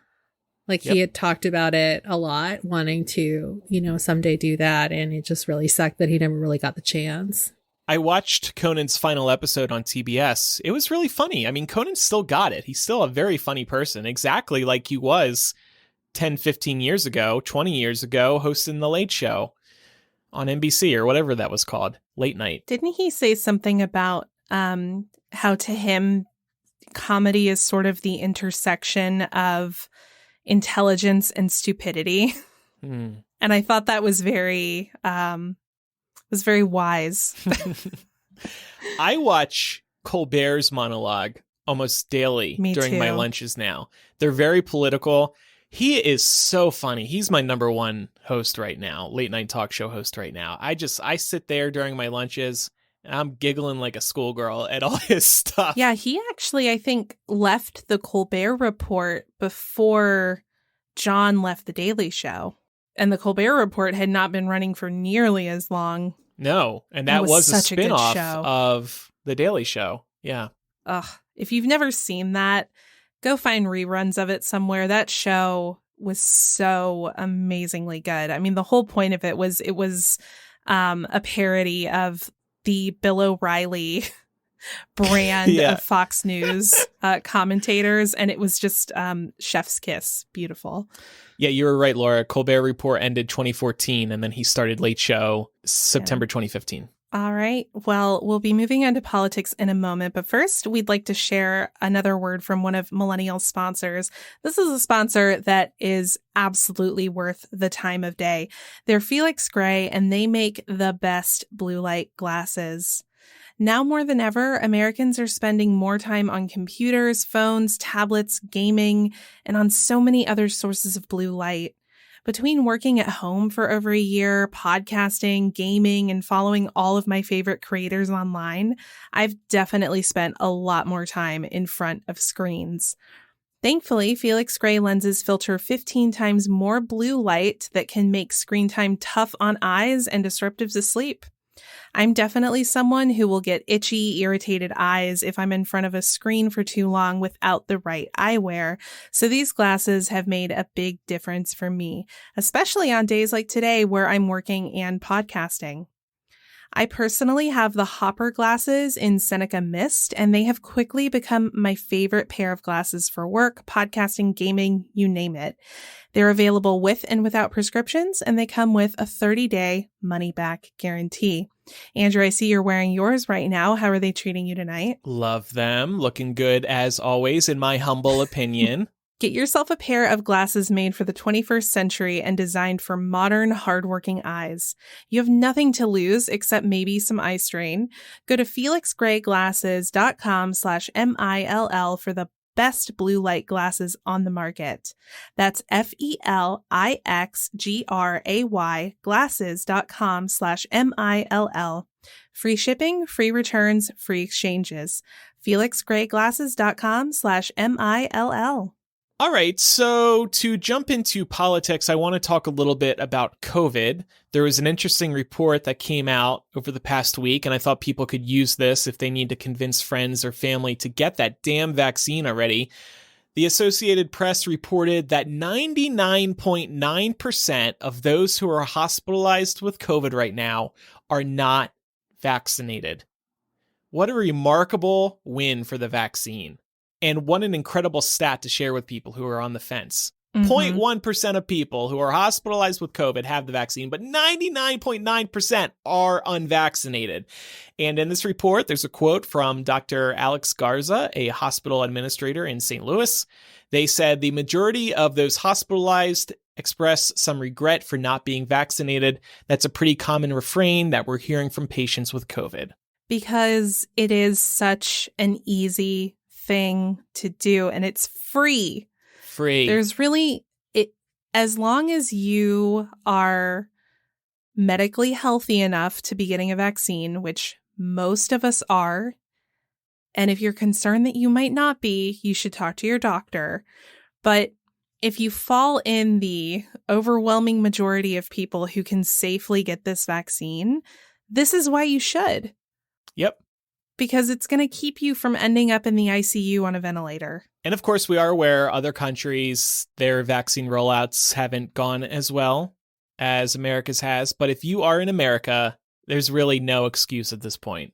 Like he had talked about it a lot, wanting to, you know, someday do that. And it just really sucked that he never really got the chance. I watched Conan's final episode on TBS. It was really funny. I mean, Conan still got it. He's still a very funny person, exactly like he was 10, 15 years ago, 20 years ago, hosting The Late Show on NBC or whatever that was called, late night. Didn't he say something about how to him comedy is sort of the intersection of intelligence and stupidity? And I thought that was very wise. I watch Colbert's monologue almost daily during my lunches now. They're very political. He is so funny. He's my number one host right now, late night talk show host right now. I sit there during my lunches and I'm giggling like a schoolgirl at all his stuff. Yeah, he actually, I think, left the Colbert Report before John left The Daily Show. And the Colbert Report had not been running for nearly as long. No, and that was a such a good spinoff show. of The Daily Show. Yeah. Ugh. If you've never seen that, go find reruns of it somewhere. That show was so amazingly good. I mean, the whole point of it was a parody of the Bill O'Reilly brand of Fox News commentators, and it was just chef's kiss. Beautiful. Yeah, you were right, Laura. Colbert Report ended 2014, and then he started Late Show September 2015. All right. Well, we'll be moving on to politics in a moment, but first, we'd like to share another word from one of Millennial's sponsors. This is a sponsor that is absolutely worth the time of day. They're Felix Gray, and they make the best blue light glasses. Now more than ever, Americans are spending more time on computers, phones, tablets, gaming, and on so many other sources of blue light. Between working at home for over a year, podcasting, gaming, and following all of my favorite creators online, I've definitely spent a lot more time in front of screens. Thankfully, Felix Gray lenses filter 15 times more blue light that can make screen time tough on eyes and disruptive to sleep. I'm definitely someone who will get itchy, irritated eyes if I'm in front of a screen for too long without the right eyewear, so these glasses have made a big difference for me, especially on days like today where I'm working and podcasting. I personally have the Hopper glasses in Seneca Mist, and they have quickly become my favorite pair of glasses for work, podcasting, gaming, you name it. They're available with and without prescriptions, and they come with a 30-day money-back guarantee. Andrew, I see you're wearing yours right now. How are they treating you tonight? Love them. Looking good as always, in my humble opinion. Get yourself a pair of glasses made for the 21st century and designed for modern, hardworking eyes. You have nothing to lose except maybe some eye strain. Go to felixgrayglasses.com/MILL for the best blue light glasses on the market. That's FELIXGRAY glasses.com/MILL. Free shipping, free returns, free exchanges. felixgrayglasses.com/MILL. All right, so to jump into politics, I want to talk a little bit about COVID. There was an interesting report that came out over the past week, and I thought people could use this if they need to convince friends or family to get that damn vaccine already. The Associated Press reported that 99.9% of those who are hospitalized with COVID right now are not vaccinated. What a remarkable win for the vaccine. And what an incredible stat to share with people who are on the fence. 0.1% of people who are hospitalized with COVID have the vaccine, but 99.9% are unvaccinated. And in this report, there's a quote from Dr. Alex Garza, a hospital administrator in St. Louis. They said the majority of those hospitalized express some regret for not being vaccinated. That's a pretty common refrain that we're hearing from patients with COVID. Because it is such an easy thing to do, and it's free. There's really, as long as you are medically healthy enough to be getting a vaccine, which most of us are, and if you're concerned that you might not be, you should talk to your doctor. But if you fall in the overwhelming majority of people who can safely get this vaccine, this is why you should. Yep. Because it's going to keep you from ending up in the ICU on a ventilator. And of course, we are aware other countries, their vaccine rollouts haven't gone as well as America's has. But if you are in America, there's really no excuse at this point.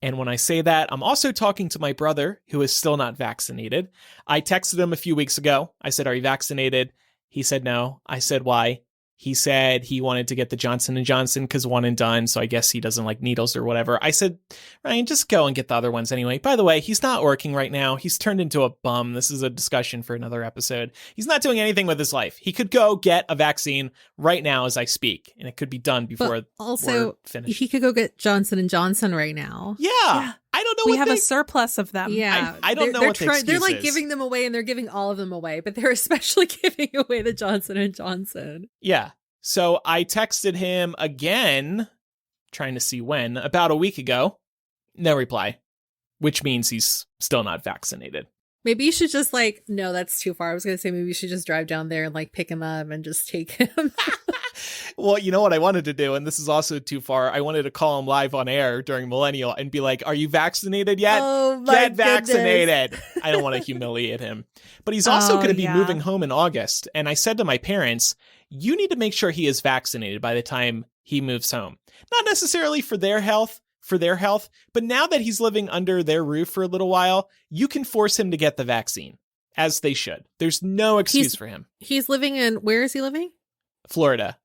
And when I say that, I'm also talking to my brother, who is still not vaccinated. I texted him a few weeks ago. I said, "Are you vaccinated?" He said no. I said, "Why?" He said he wanted to get the Johnson & Johnson because one and done, so I guess he doesn't like needles or whatever. I said, "Ryan, just go and get the other ones anyway." By the way, he's not working right now. He's turned into a bum. This is a discussion for another episode. He's not doing anything with his life. He could go get a vaccine right now as I speak, and it could be done before but also, we're finished. He could go get Johnson & Johnson right now. Yeah. I don't know we have a surplus of them. Yeah. I don't know what the excuse they're like is. giving them away, and they're giving all of them away, but they're especially giving away the Johnson & Johnson. Yeah. So I texted him again, trying to see when, about a week ago. No reply, which means he's still not vaccinated. Maybe you should just no, that's too far. I was going to say maybe you should just drive down there and pick him up and just take him. Well, you know what I wanted to do, and this is also too far. I wanted to call him live on air during Millennial and be like, "Are you vaccinated yet? Oh, my Get vaccinated." I don't want to humiliate him. But he's also going to be moving home in August. And I said to my parents, you need to make sure he is vaccinated by the time he moves home. Not necessarily for their health, but now that he's living under their roof for a little while, you can force him to get the vaccine, as they should. There's no excuse for him. He's living in, where is he living? Florida.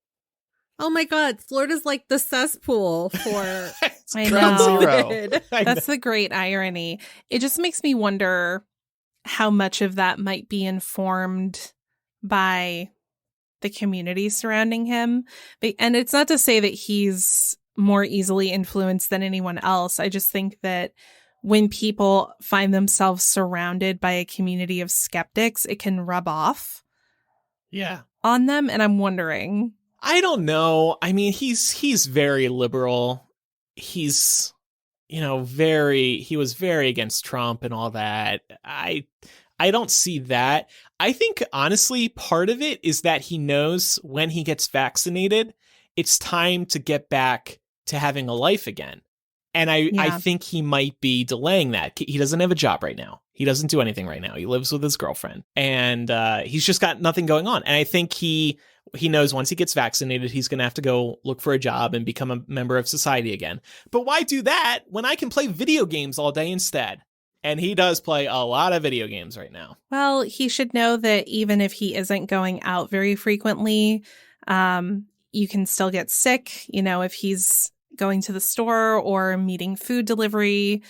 Oh my God, Florida's like the cesspool for I know. Zero. That's the great irony. It just makes me wonder how much of that might be informed by the community surrounding him. And it's not to say that he's more easily influenced than anyone else. I just think that when people find themselves surrounded by a community of skeptics, it can rub off on them. And I'm wondering. I don't know. I mean, he's very liberal. He's, he was very against Trump and all that. I don't see that. I think, honestly, part of it is that he knows when he gets vaccinated, it's time to get back to having a life again. And I think he might be delaying that. He doesn't have a job right now. He doesn't do anything right now. He lives with his girlfriend, and he's just got nothing going on. And I think he knows once he gets vaccinated, he's going to have to go look for a job and become a member of society again. But why do that when I can play video games all day instead? And he does play a lot of video games right now. Well, he should know that even if he isn't going out very frequently, you can still get sick. If he's going to the store or meeting food delivery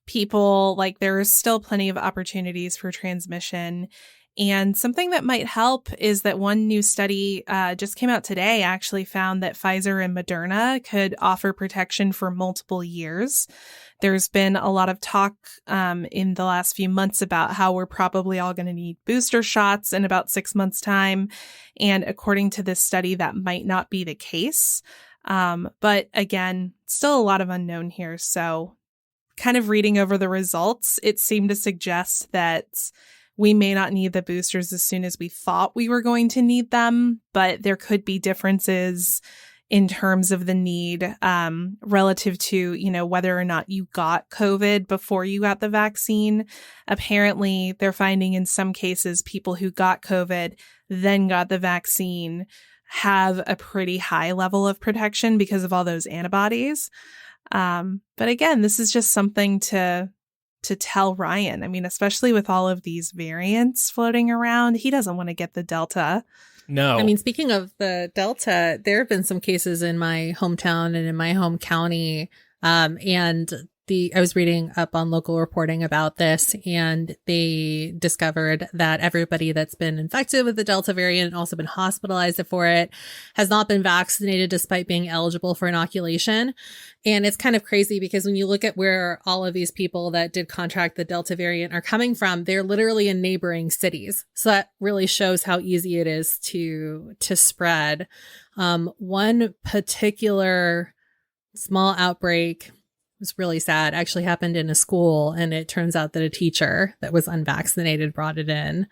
people, there is still plenty of opportunities for transmission. And something that might help is that one new study just came out today actually found that Pfizer and Moderna could offer protection for multiple years. There's been a lot of talk in the last few months about how we're probably all going to need booster shots in about 6 months' time. And according to this study, that might not be the case. But again, still a lot of unknown here. So kind of reading over the results, it seemed to suggest that we may not need the boosters as soon as we thought we were going to need them, but there could be differences in terms of the need relative to, you know, whether or not you got COVID before you got the vaccine. Apparently, they're finding in some cases people who got COVID then got the vaccine have a pretty high level of protection because of all those antibodies. But again, this is just something to tell Ryan. I mean, especially with all of these variants floating around, he doesn't want to get the Delta. No. I mean, speaking of the Delta, there have been some cases in my hometown and in my home county. And I was reading up on local reporting about this, and they discovered that everybody that's been infected with the Delta variant and also been hospitalized for it has not been vaccinated despite being eligible for inoculation. And it's kind of crazy because when you look at where all of these people that did contract the Delta variant are coming from, they're literally in neighboring cities. So that really shows how easy it is to spread. One particular small outbreak was really sad, actually happened in a school, and it turns out that a teacher that was unvaccinated brought it in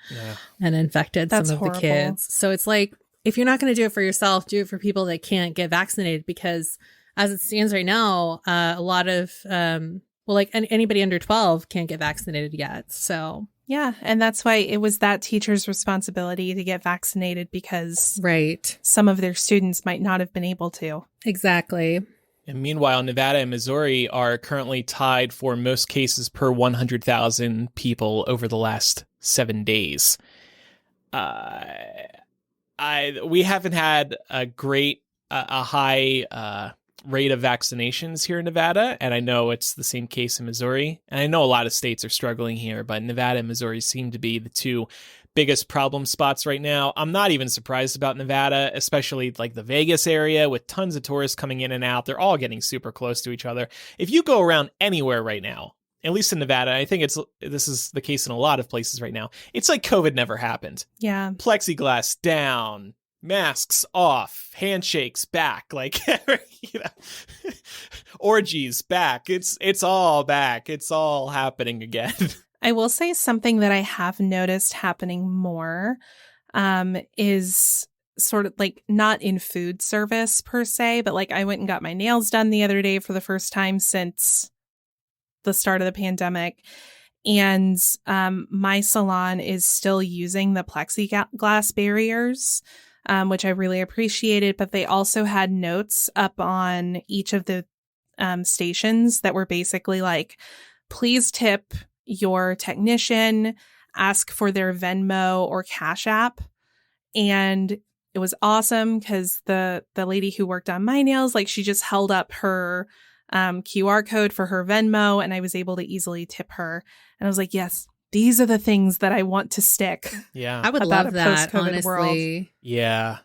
and infected some of the kids. So it's like, if you're not going to do it for yourself, do it for people that can't get vaccinated, because as it stands right now, a lot of, anybody under 12 can't get vaccinated yet. So yeah. And that's why it was that teacher's responsibility to get vaccinated, because some of their students might not have been able to. Exactly. And meanwhile, Nevada and Missouri are currently tied for most cases per 100,000 people over the last 7 days. We haven't had a high rate of vaccinations here in Nevada, and I know it's the same case in Missouri. And I know a lot of states are struggling here, but Nevada and Missouri seem to be the two biggest problem spots right now. I'm not even surprised about Nevada, especially like the Vegas area with tons of tourists coming in and out. They're all getting super close to each other. If you go around anywhere right now, at least in Nevada, I think this is the case in a lot of places right now, it's like COVID never happened. Yeah. Plexiglass down, masks off, handshakes back, like, you know, orgies back. It's all back. It's all happening again. I will say something that I have noticed happening more is sort of like not in food service per se, but like I went and got my nails done the other day for the first time since the start of the pandemic. And my salon is still using the plexiglass barriers, which I really appreciated. But they also had notes up on each of the stations that were basically like, please tip your technician, ask for their Venmo or Cash App. And it was awesome because the lady who worked on my nails, like, she just held up her QR code for her Venmo, and I was able to easily tip her. And I was like, yes, these are the things that I want to stick. Yeah. I would love that, honestly. World. Yeah.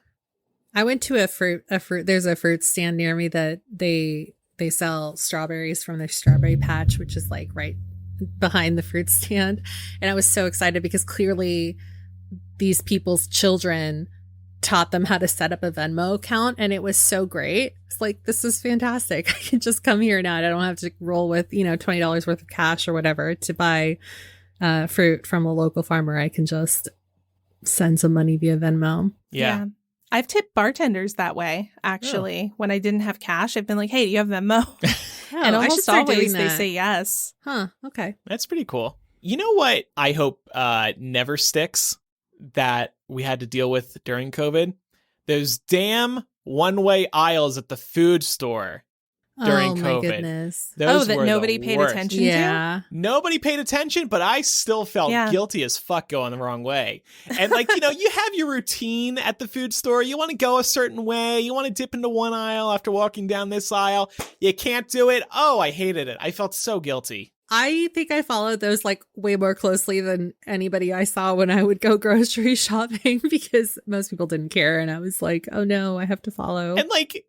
I went to a fruit, there's a fruit stand near me that they sell strawberries from their strawberry patch, which is like right behind the fruit stand. And I was so excited because clearly these people's children taught them how to set up a Venmo account, and it was so great. It's like, this is fantastic. I can just come here now. I don't have to roll with, $20 worth of cash or whatever to buy fruit from a local farmer. I can just send some money via Venmo. Yeah. I've tipped bartenders that way, actually. When I didn't have cash, I've been like, hey, do you have Venmo? And almost always they say yes. Huh. Okay. That's pretty cool. You know what I hope never sticks that we had to deal with during COVID? Those damn one-way aisles at the food store during COVID. Oh, my goodness. Those that were nobody the paid worst. attention Yeah. Nobody paid attention, but I still felt guilty as fuck going the wrong way. And like, you have your routine at the food store. You want to go a certain way. You want to dip into one aisle after walking down this aisle. You can't do it. Oh, I hated it. I felt so guilty. I think I followed those like way more closely than anybody I saw when I would go grocery shopping, because most people didn't care. And I was like, oh no, I have to follow. And like,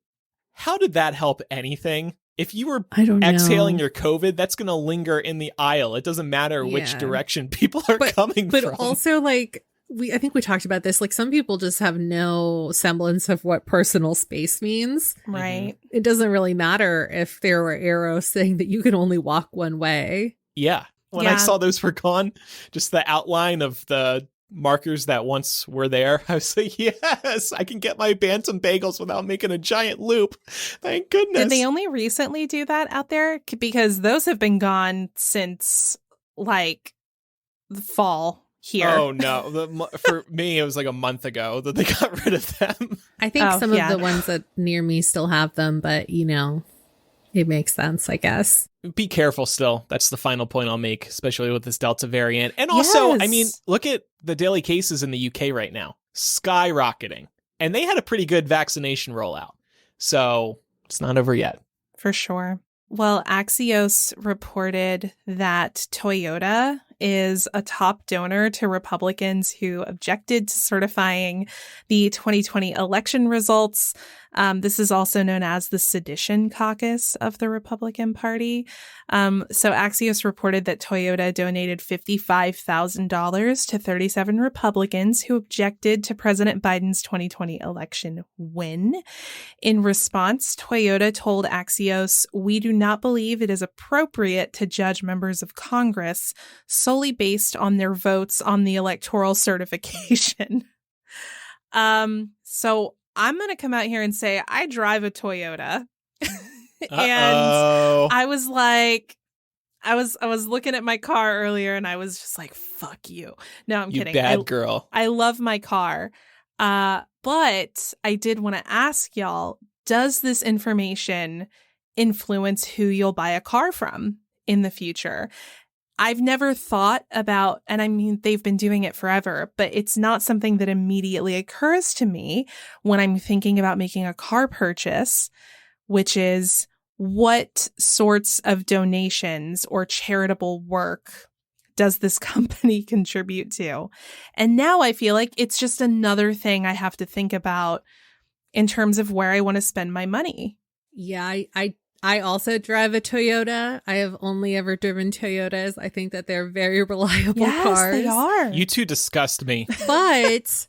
how did that help anything? If you were know. exhaling your COVID, that's going to linger in the aisle. It doesn't matter which direction people are coming from. But also, like, I think we talked about this. Like, some people just have no semblance of what personal space means. Right. It doesn't really matter if there were arrows saying that you can only walk one way. Yeah. When I saw those were gone, just the outline of the markers that once were there. I was like, yes, I can get my Bantam bagels without making a giant loop. Thank goodness. Did they only recently do that out there? Because those have been gone since like the fall here. Oh no. For me, it was like a month ago that they got rid of them. I think some of the ones that near me still have them, but you know, it makes sense, I guess. Be careful still. That's the final point I'll make, especially with this Delta variant. And also, I mean, look at the daily cases in the UK right now, skyrocketing. And they had a pretty good vaccination rollout. So it's not over yet. For sure. Well, Axios reported that Toyota is a top donor to Republicans who objected to certifying the 2020 election results. This is also known as the Sedition Caucus of the Republican Party. So Axios reported that Toyota donated $55,000 to 37 Republicans who objected to President Biden's 2020 election win. In response, Toyota told Axios, "We do not believe it is appropriate to judge members of Congress solely based on their votes on the electoral certification." So I'm going to come out here and say I drive a Toyota. And I was like, I was looking at my car earlier and I was just like, fuck you. No, I'm kidding. You bad girl. I love my car. But I did want to ask y'all, does this information influence who you'll buy a car from in the future? I've never thought about, and I mean, they've been doing it forever, but it's not something that immediately occurs to me when I'm thinking about making a car purchase, which is what sorts of donations or charitable work does this company contribute to? And now I feel like it's just another thing I have to think about in terms of where I want to spend my money. Yeah, I also drive a Toyota. I have only ever driven Toyotas. I think that they're very reliable cars. Yes, they are. You two disgust me. But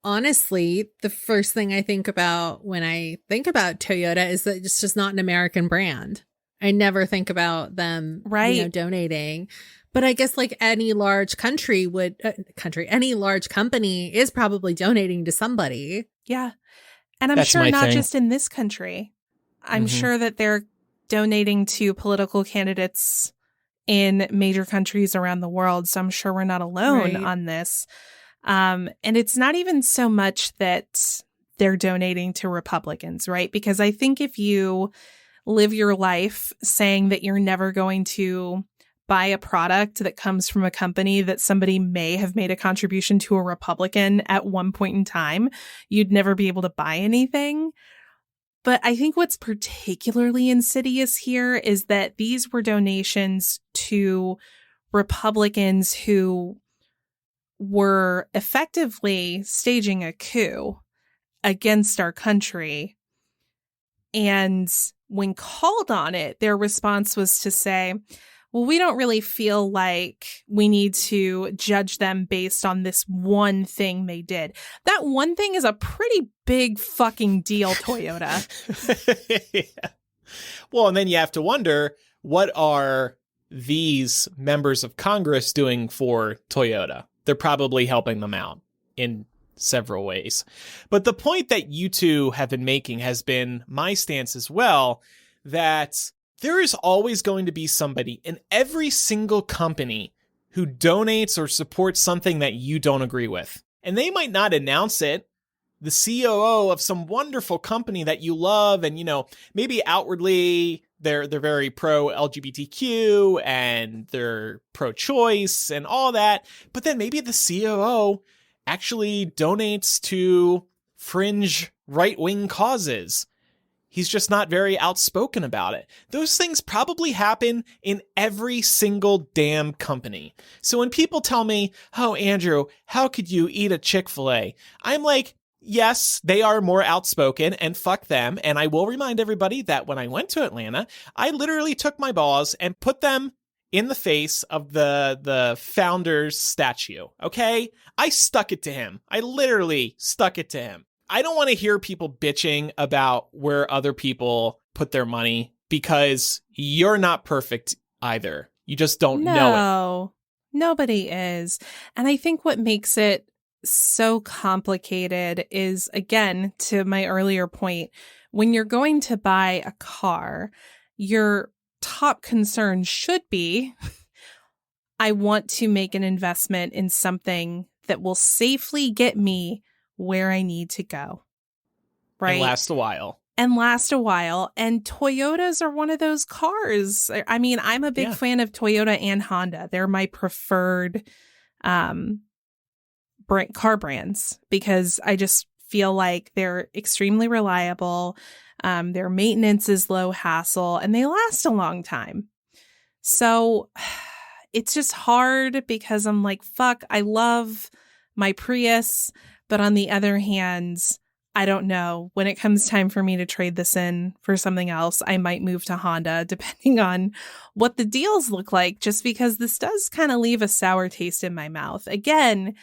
honestly, the first thing I think about when I think about Toyota is that it's just not an American brand. I never think about them, donating. But I guess like any large any large company is probably donating to somebody. Yeah. And I'm sure not just in this country. I'm sure that they're donating to political candidates in major countries around the world. So I'm sure we're not alone on this. And it's not even so much that they're donating to Republicans, right? Because I think if you live your life saying that you're never going to buy a product that comes from a company that somebody may have made a contribution to a Republican at one point in time, you'd never be able to buy anything. But I think what's particularly insidious here is that these were donations to Republicans who were effectively staging a coup against our country. And when called on it, their response was to say, well, we don't really feel like we need to judge them based on this one thing they did. That one thing is a pretty big fucking deal, Toyota. Yeah. Well, and then you have to wonder, what are these members of Congress doing for Toyota? They're probably helping them out in several ways. But the point that you two have been making has been my stance as well, that there is always going to be somebody in every single company who donates or supports something that you don't agree with. And they might not announce it. The COO of some wonderful company that you love, and, maybe outwardly they're very pro-LGBTQ and they're pro-choice and all that. But then maybe the COO actually donates to fringe right-wing causes. He's just not very outspoken about it. Those things probably happen in every single damn company. So when people tell me, oh, Andrew, how could you eat a Chick-fil-A? I'm like, yes, they are more outspoken and fuck them. And I will remind everybody that when I went to Atlanta, I literally took my balls and put them in the face of the founder's statue. Okay? I stuck it to him. I literally stuck it to him. I don't want to hear people bitching about where other people put their money, because you're not perfect either. You just don't know it. Nobody is. And I think what makes it so complicated is, again, to my earlier point, when you're going to buy a car, your top concern should be, I want to make an investment in something that will safely get me where I need to go. Right? And last a while. And Toyotas are one of those cars. I mean, I'm a big fan of Toyota and Honda. They're my preferred car brands because I just feel like they're extremely reliable. Their maintenance is low hassle and they last a long time. So it's just hard because I'm like, fuck, I love my Prius. But on the other hand, I don't know. When it comes time for me to trade this in for something else, I might move to Honda, depending on what the deals look like, just because this does kind of leave a sour taste in my mouth. Again,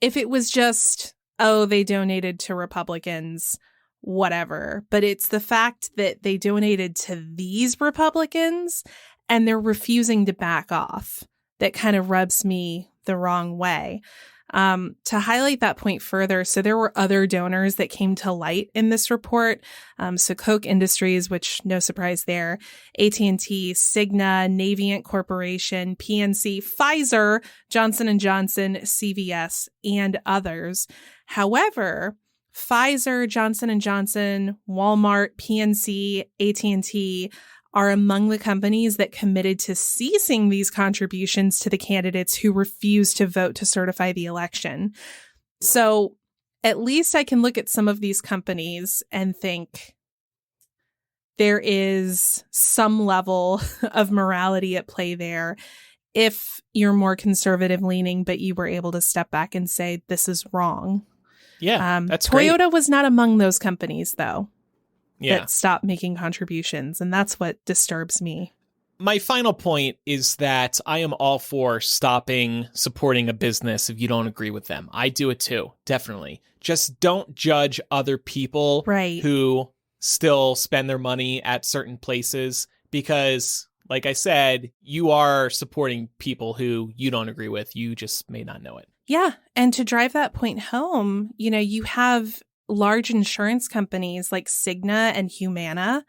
if it was just, oh, they donated to Republicans, whatever. But it's the fact that they donated to these Republicans and they're refusing to back off that kind of rubs me the wrong way. To highlight that point further, so there were other donors that came to light in this report. So Koch Industries, which no surprise there, AT&T, Cigna, Navient Corporation, PNC, Pfizer, Johnson & Johnson, CVS, and others. However, Pfizer, Johnson & Johnson, Walmart, PNC, AT&T are among the companies that committed to ceasing these contributions to the candidates who refused to vote to certify the election. So at least I can look at some of these companies and think there is some level of morality at play there if you're more conservative leaning, but you were able to step back and say, this is wrong. Yeah, that's Toyota great. was not among those companies, though. Yeah. That stop making contributions. And that's what disturbs me. My final point is that I am all for stopping supporting a business if you don't agree with them. I do it too, definitely. Just don't judge other people who still spend their money at certain places because, like I said, you are supporting people who you don't agree with. You just may not know it. Yeah. And to drive that point home, you know, you have large insurance companies like Cigna and Humana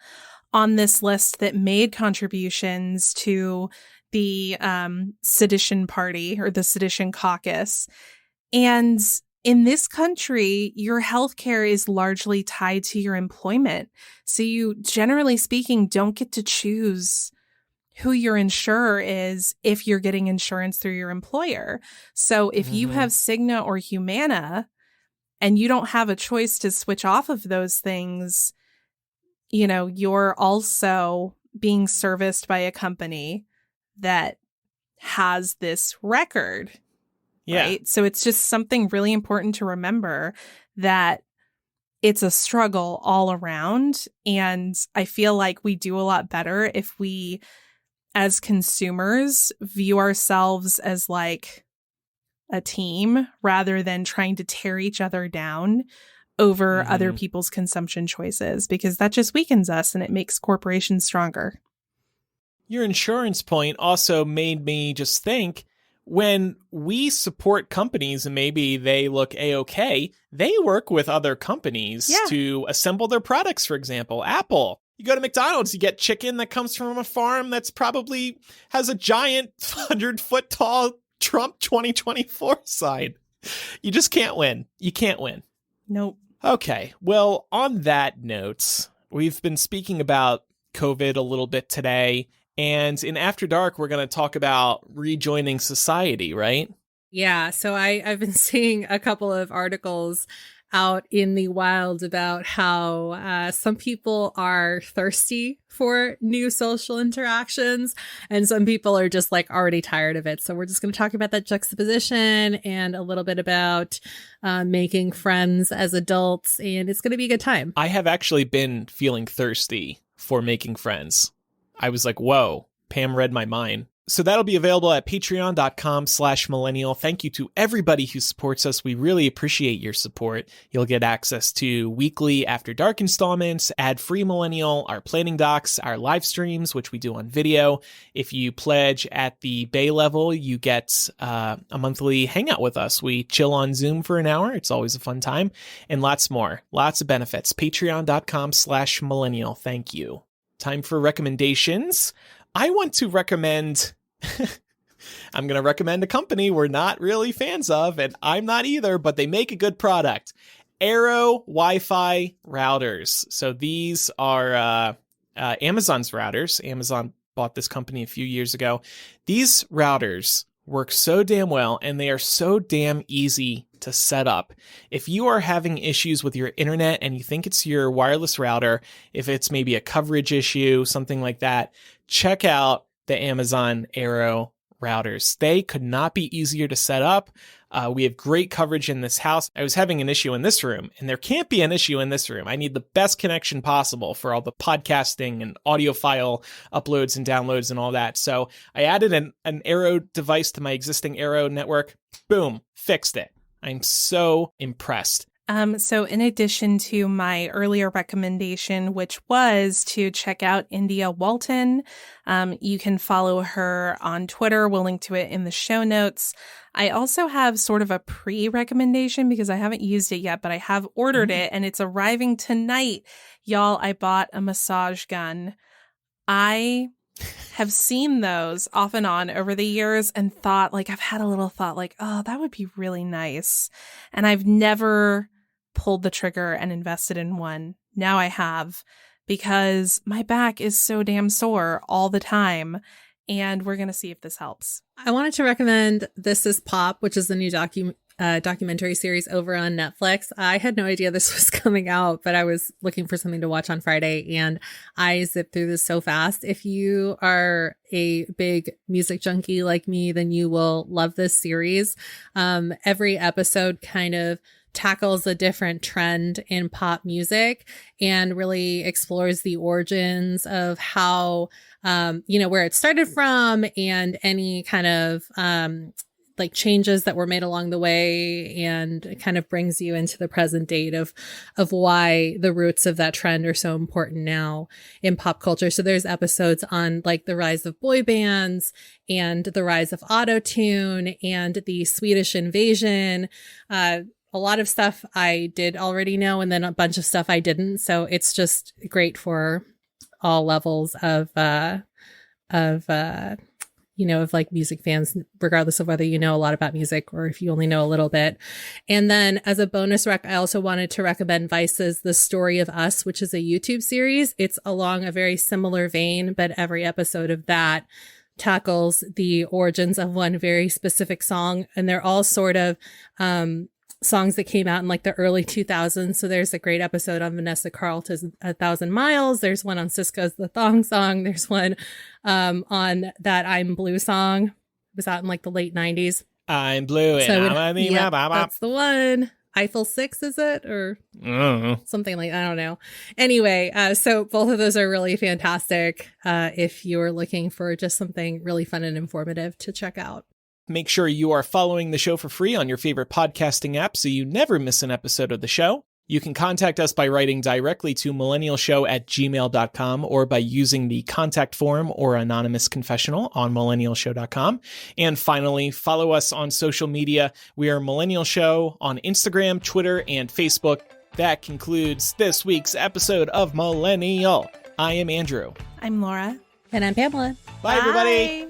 on this list that made contributions to the sedition party or the sedition caucus. And in this country, your healthcare is largely tied to your employment. So you, generally speaking, don't get to choose who your insurer is if you're getting insurance through your employer. So if you have Cigna or Humana, and you don't have a choice to switch off of those things, you know, you're also being serviced by a company that has this record. Yeah. Right? So it's just something really important to remember that it's a struggle all around. And I feel like we do a lot better if we, as consumers, view ourselves as like a team rather than trying to tear each other down over other people's consumption choices, because that just weakens us and it makes corporations stronger. Your insurance point also made me just think, when we support companies and maybe they look A-okay, they work with other companies to assemble their products. For example, Apple. You go to McDonald's, you get chicken that comes from a farm that's probably has a giant 100-foot tall Trump 2024 sign. You just can't win. You can't win. Nope. Okay. Well, on that note, we've been speaking about COVID a little bit today. And in After Dark, we're going to talk about rejoining society, right? Yeah. So I've been seeing a couple of articles out in the wild about how some people are thirsty for new social interactions and some people are just like already tired of it. So we're just going to talk about that juxtaposition and a little bit about making friends as adults, and it's going to be a good time. I have actually been feeling thirsty for making friends. I was like, whoa, Pam read my mind. So that'll be available at patreon.com/millennial. Thank you to everybody who supports us. We really appreciate your support. You'll get access to weekly After Dark installments, ad-free Millennial, our planning docs, our live streams, which we do on video. If you pledge at the Bay level, you get a monthly hangout with us. We chill on Zoom for an hour. It's always a fun time. And lots more. Lots of benefits. Patreon.com/millennial. Thank you. Time for recommendations. I want to recommend... I'm going to recommend a company we're not really fans of, and I'm not either, but they make a good product. Arrow Wi-Fi routers. So these are Amazon's routers. Amazon bought this company a few years ago. These routers work so damn well, and they are so damn easy to set up. If you are having issues with your internet and you think it's your wireless router, if it's maybe a coverage issue, something like that, check out the Amazon Arrow routers. They could not be easier to set up. We have great coverage in this house. I was having an issue in this room, and there can't be an issue in this room. I need the best connection possible for all the podcasting and audio file uploads and downloads and all that. So I added an Arrow device to my existing Arrow network. Boom, fixed it. I'm so impressed. So in addition to my earlier recommendation, which was to check out India Walton, you can follow her on Twitter. We'll link to it in the show notes. I also have sort of a pre-recommendation because I haven't used it yet, but I have ordered it and it's arriving tonight. Y'all, I bought a massage gun. I have seen those off and on over the years and thought, like, I've had a little thought like, oh, that would be really nice. And I've never pulled the trigger and invested in one. Now I have, because my back is so damn sore all the time. And we're going to see if this helps. I wanted to recommend This Is Pop, which is the new documentary series over on Netflix. I had no idea this was coming out, but I was looking for something to watch on Friday and I zipped through this so fast. If you are a big music junkie like me, then you will love this series. Every episode kind of tackles a different trend in pop music and really explores the origins of how, where it started from and any kind of, like changes that were made along the way, and kind of brings you into the present date of why the roots of that trend are so important now in pop culture. So there's episodes on like the rise of boy bands and the rise of autotune and the Swedish invasion, a lot of stuff I did already know, and then a bunch of stuff I didn't. So it's just great for all levels of like music fans, regardless of whether you know a lot about music or if you only know a little bit. And then as a bonus rec, I also wanted to recommend Vice's The Story of Us, which is a YouTube series. It's along a very similar vein, but every episode of that tackles the origins of one very specific song. And they're all sort of, songs that came out in like the early 2000s. So there's a great episode on Vanessa Carlton's 1,000 Miles. There's one on Sisqo's The Thong Song. There's one on that I'm Blue song. It was out in like the late 90s. I'm blue. That's the one. Eiffel 6, is it? Or something like, I don't know. Anyway, so both of those are really fantastic if you're looking for just something really fun and informative to check out. Make sure you are following the show for free on your favorite podcasting app so you never miss an episode of the show. You can contact us by writing directly to millennialshow@gmail.com or by using the contact form or anonymous confessional on millennialshow.com. And finally, follow us on social media. We are Millennial Show on Instagram, Twitter, and Facebook. That concludes this week's episode of Millennial. I am Andrew. I'm Laura. And I'm Pamela. Bye, everybody.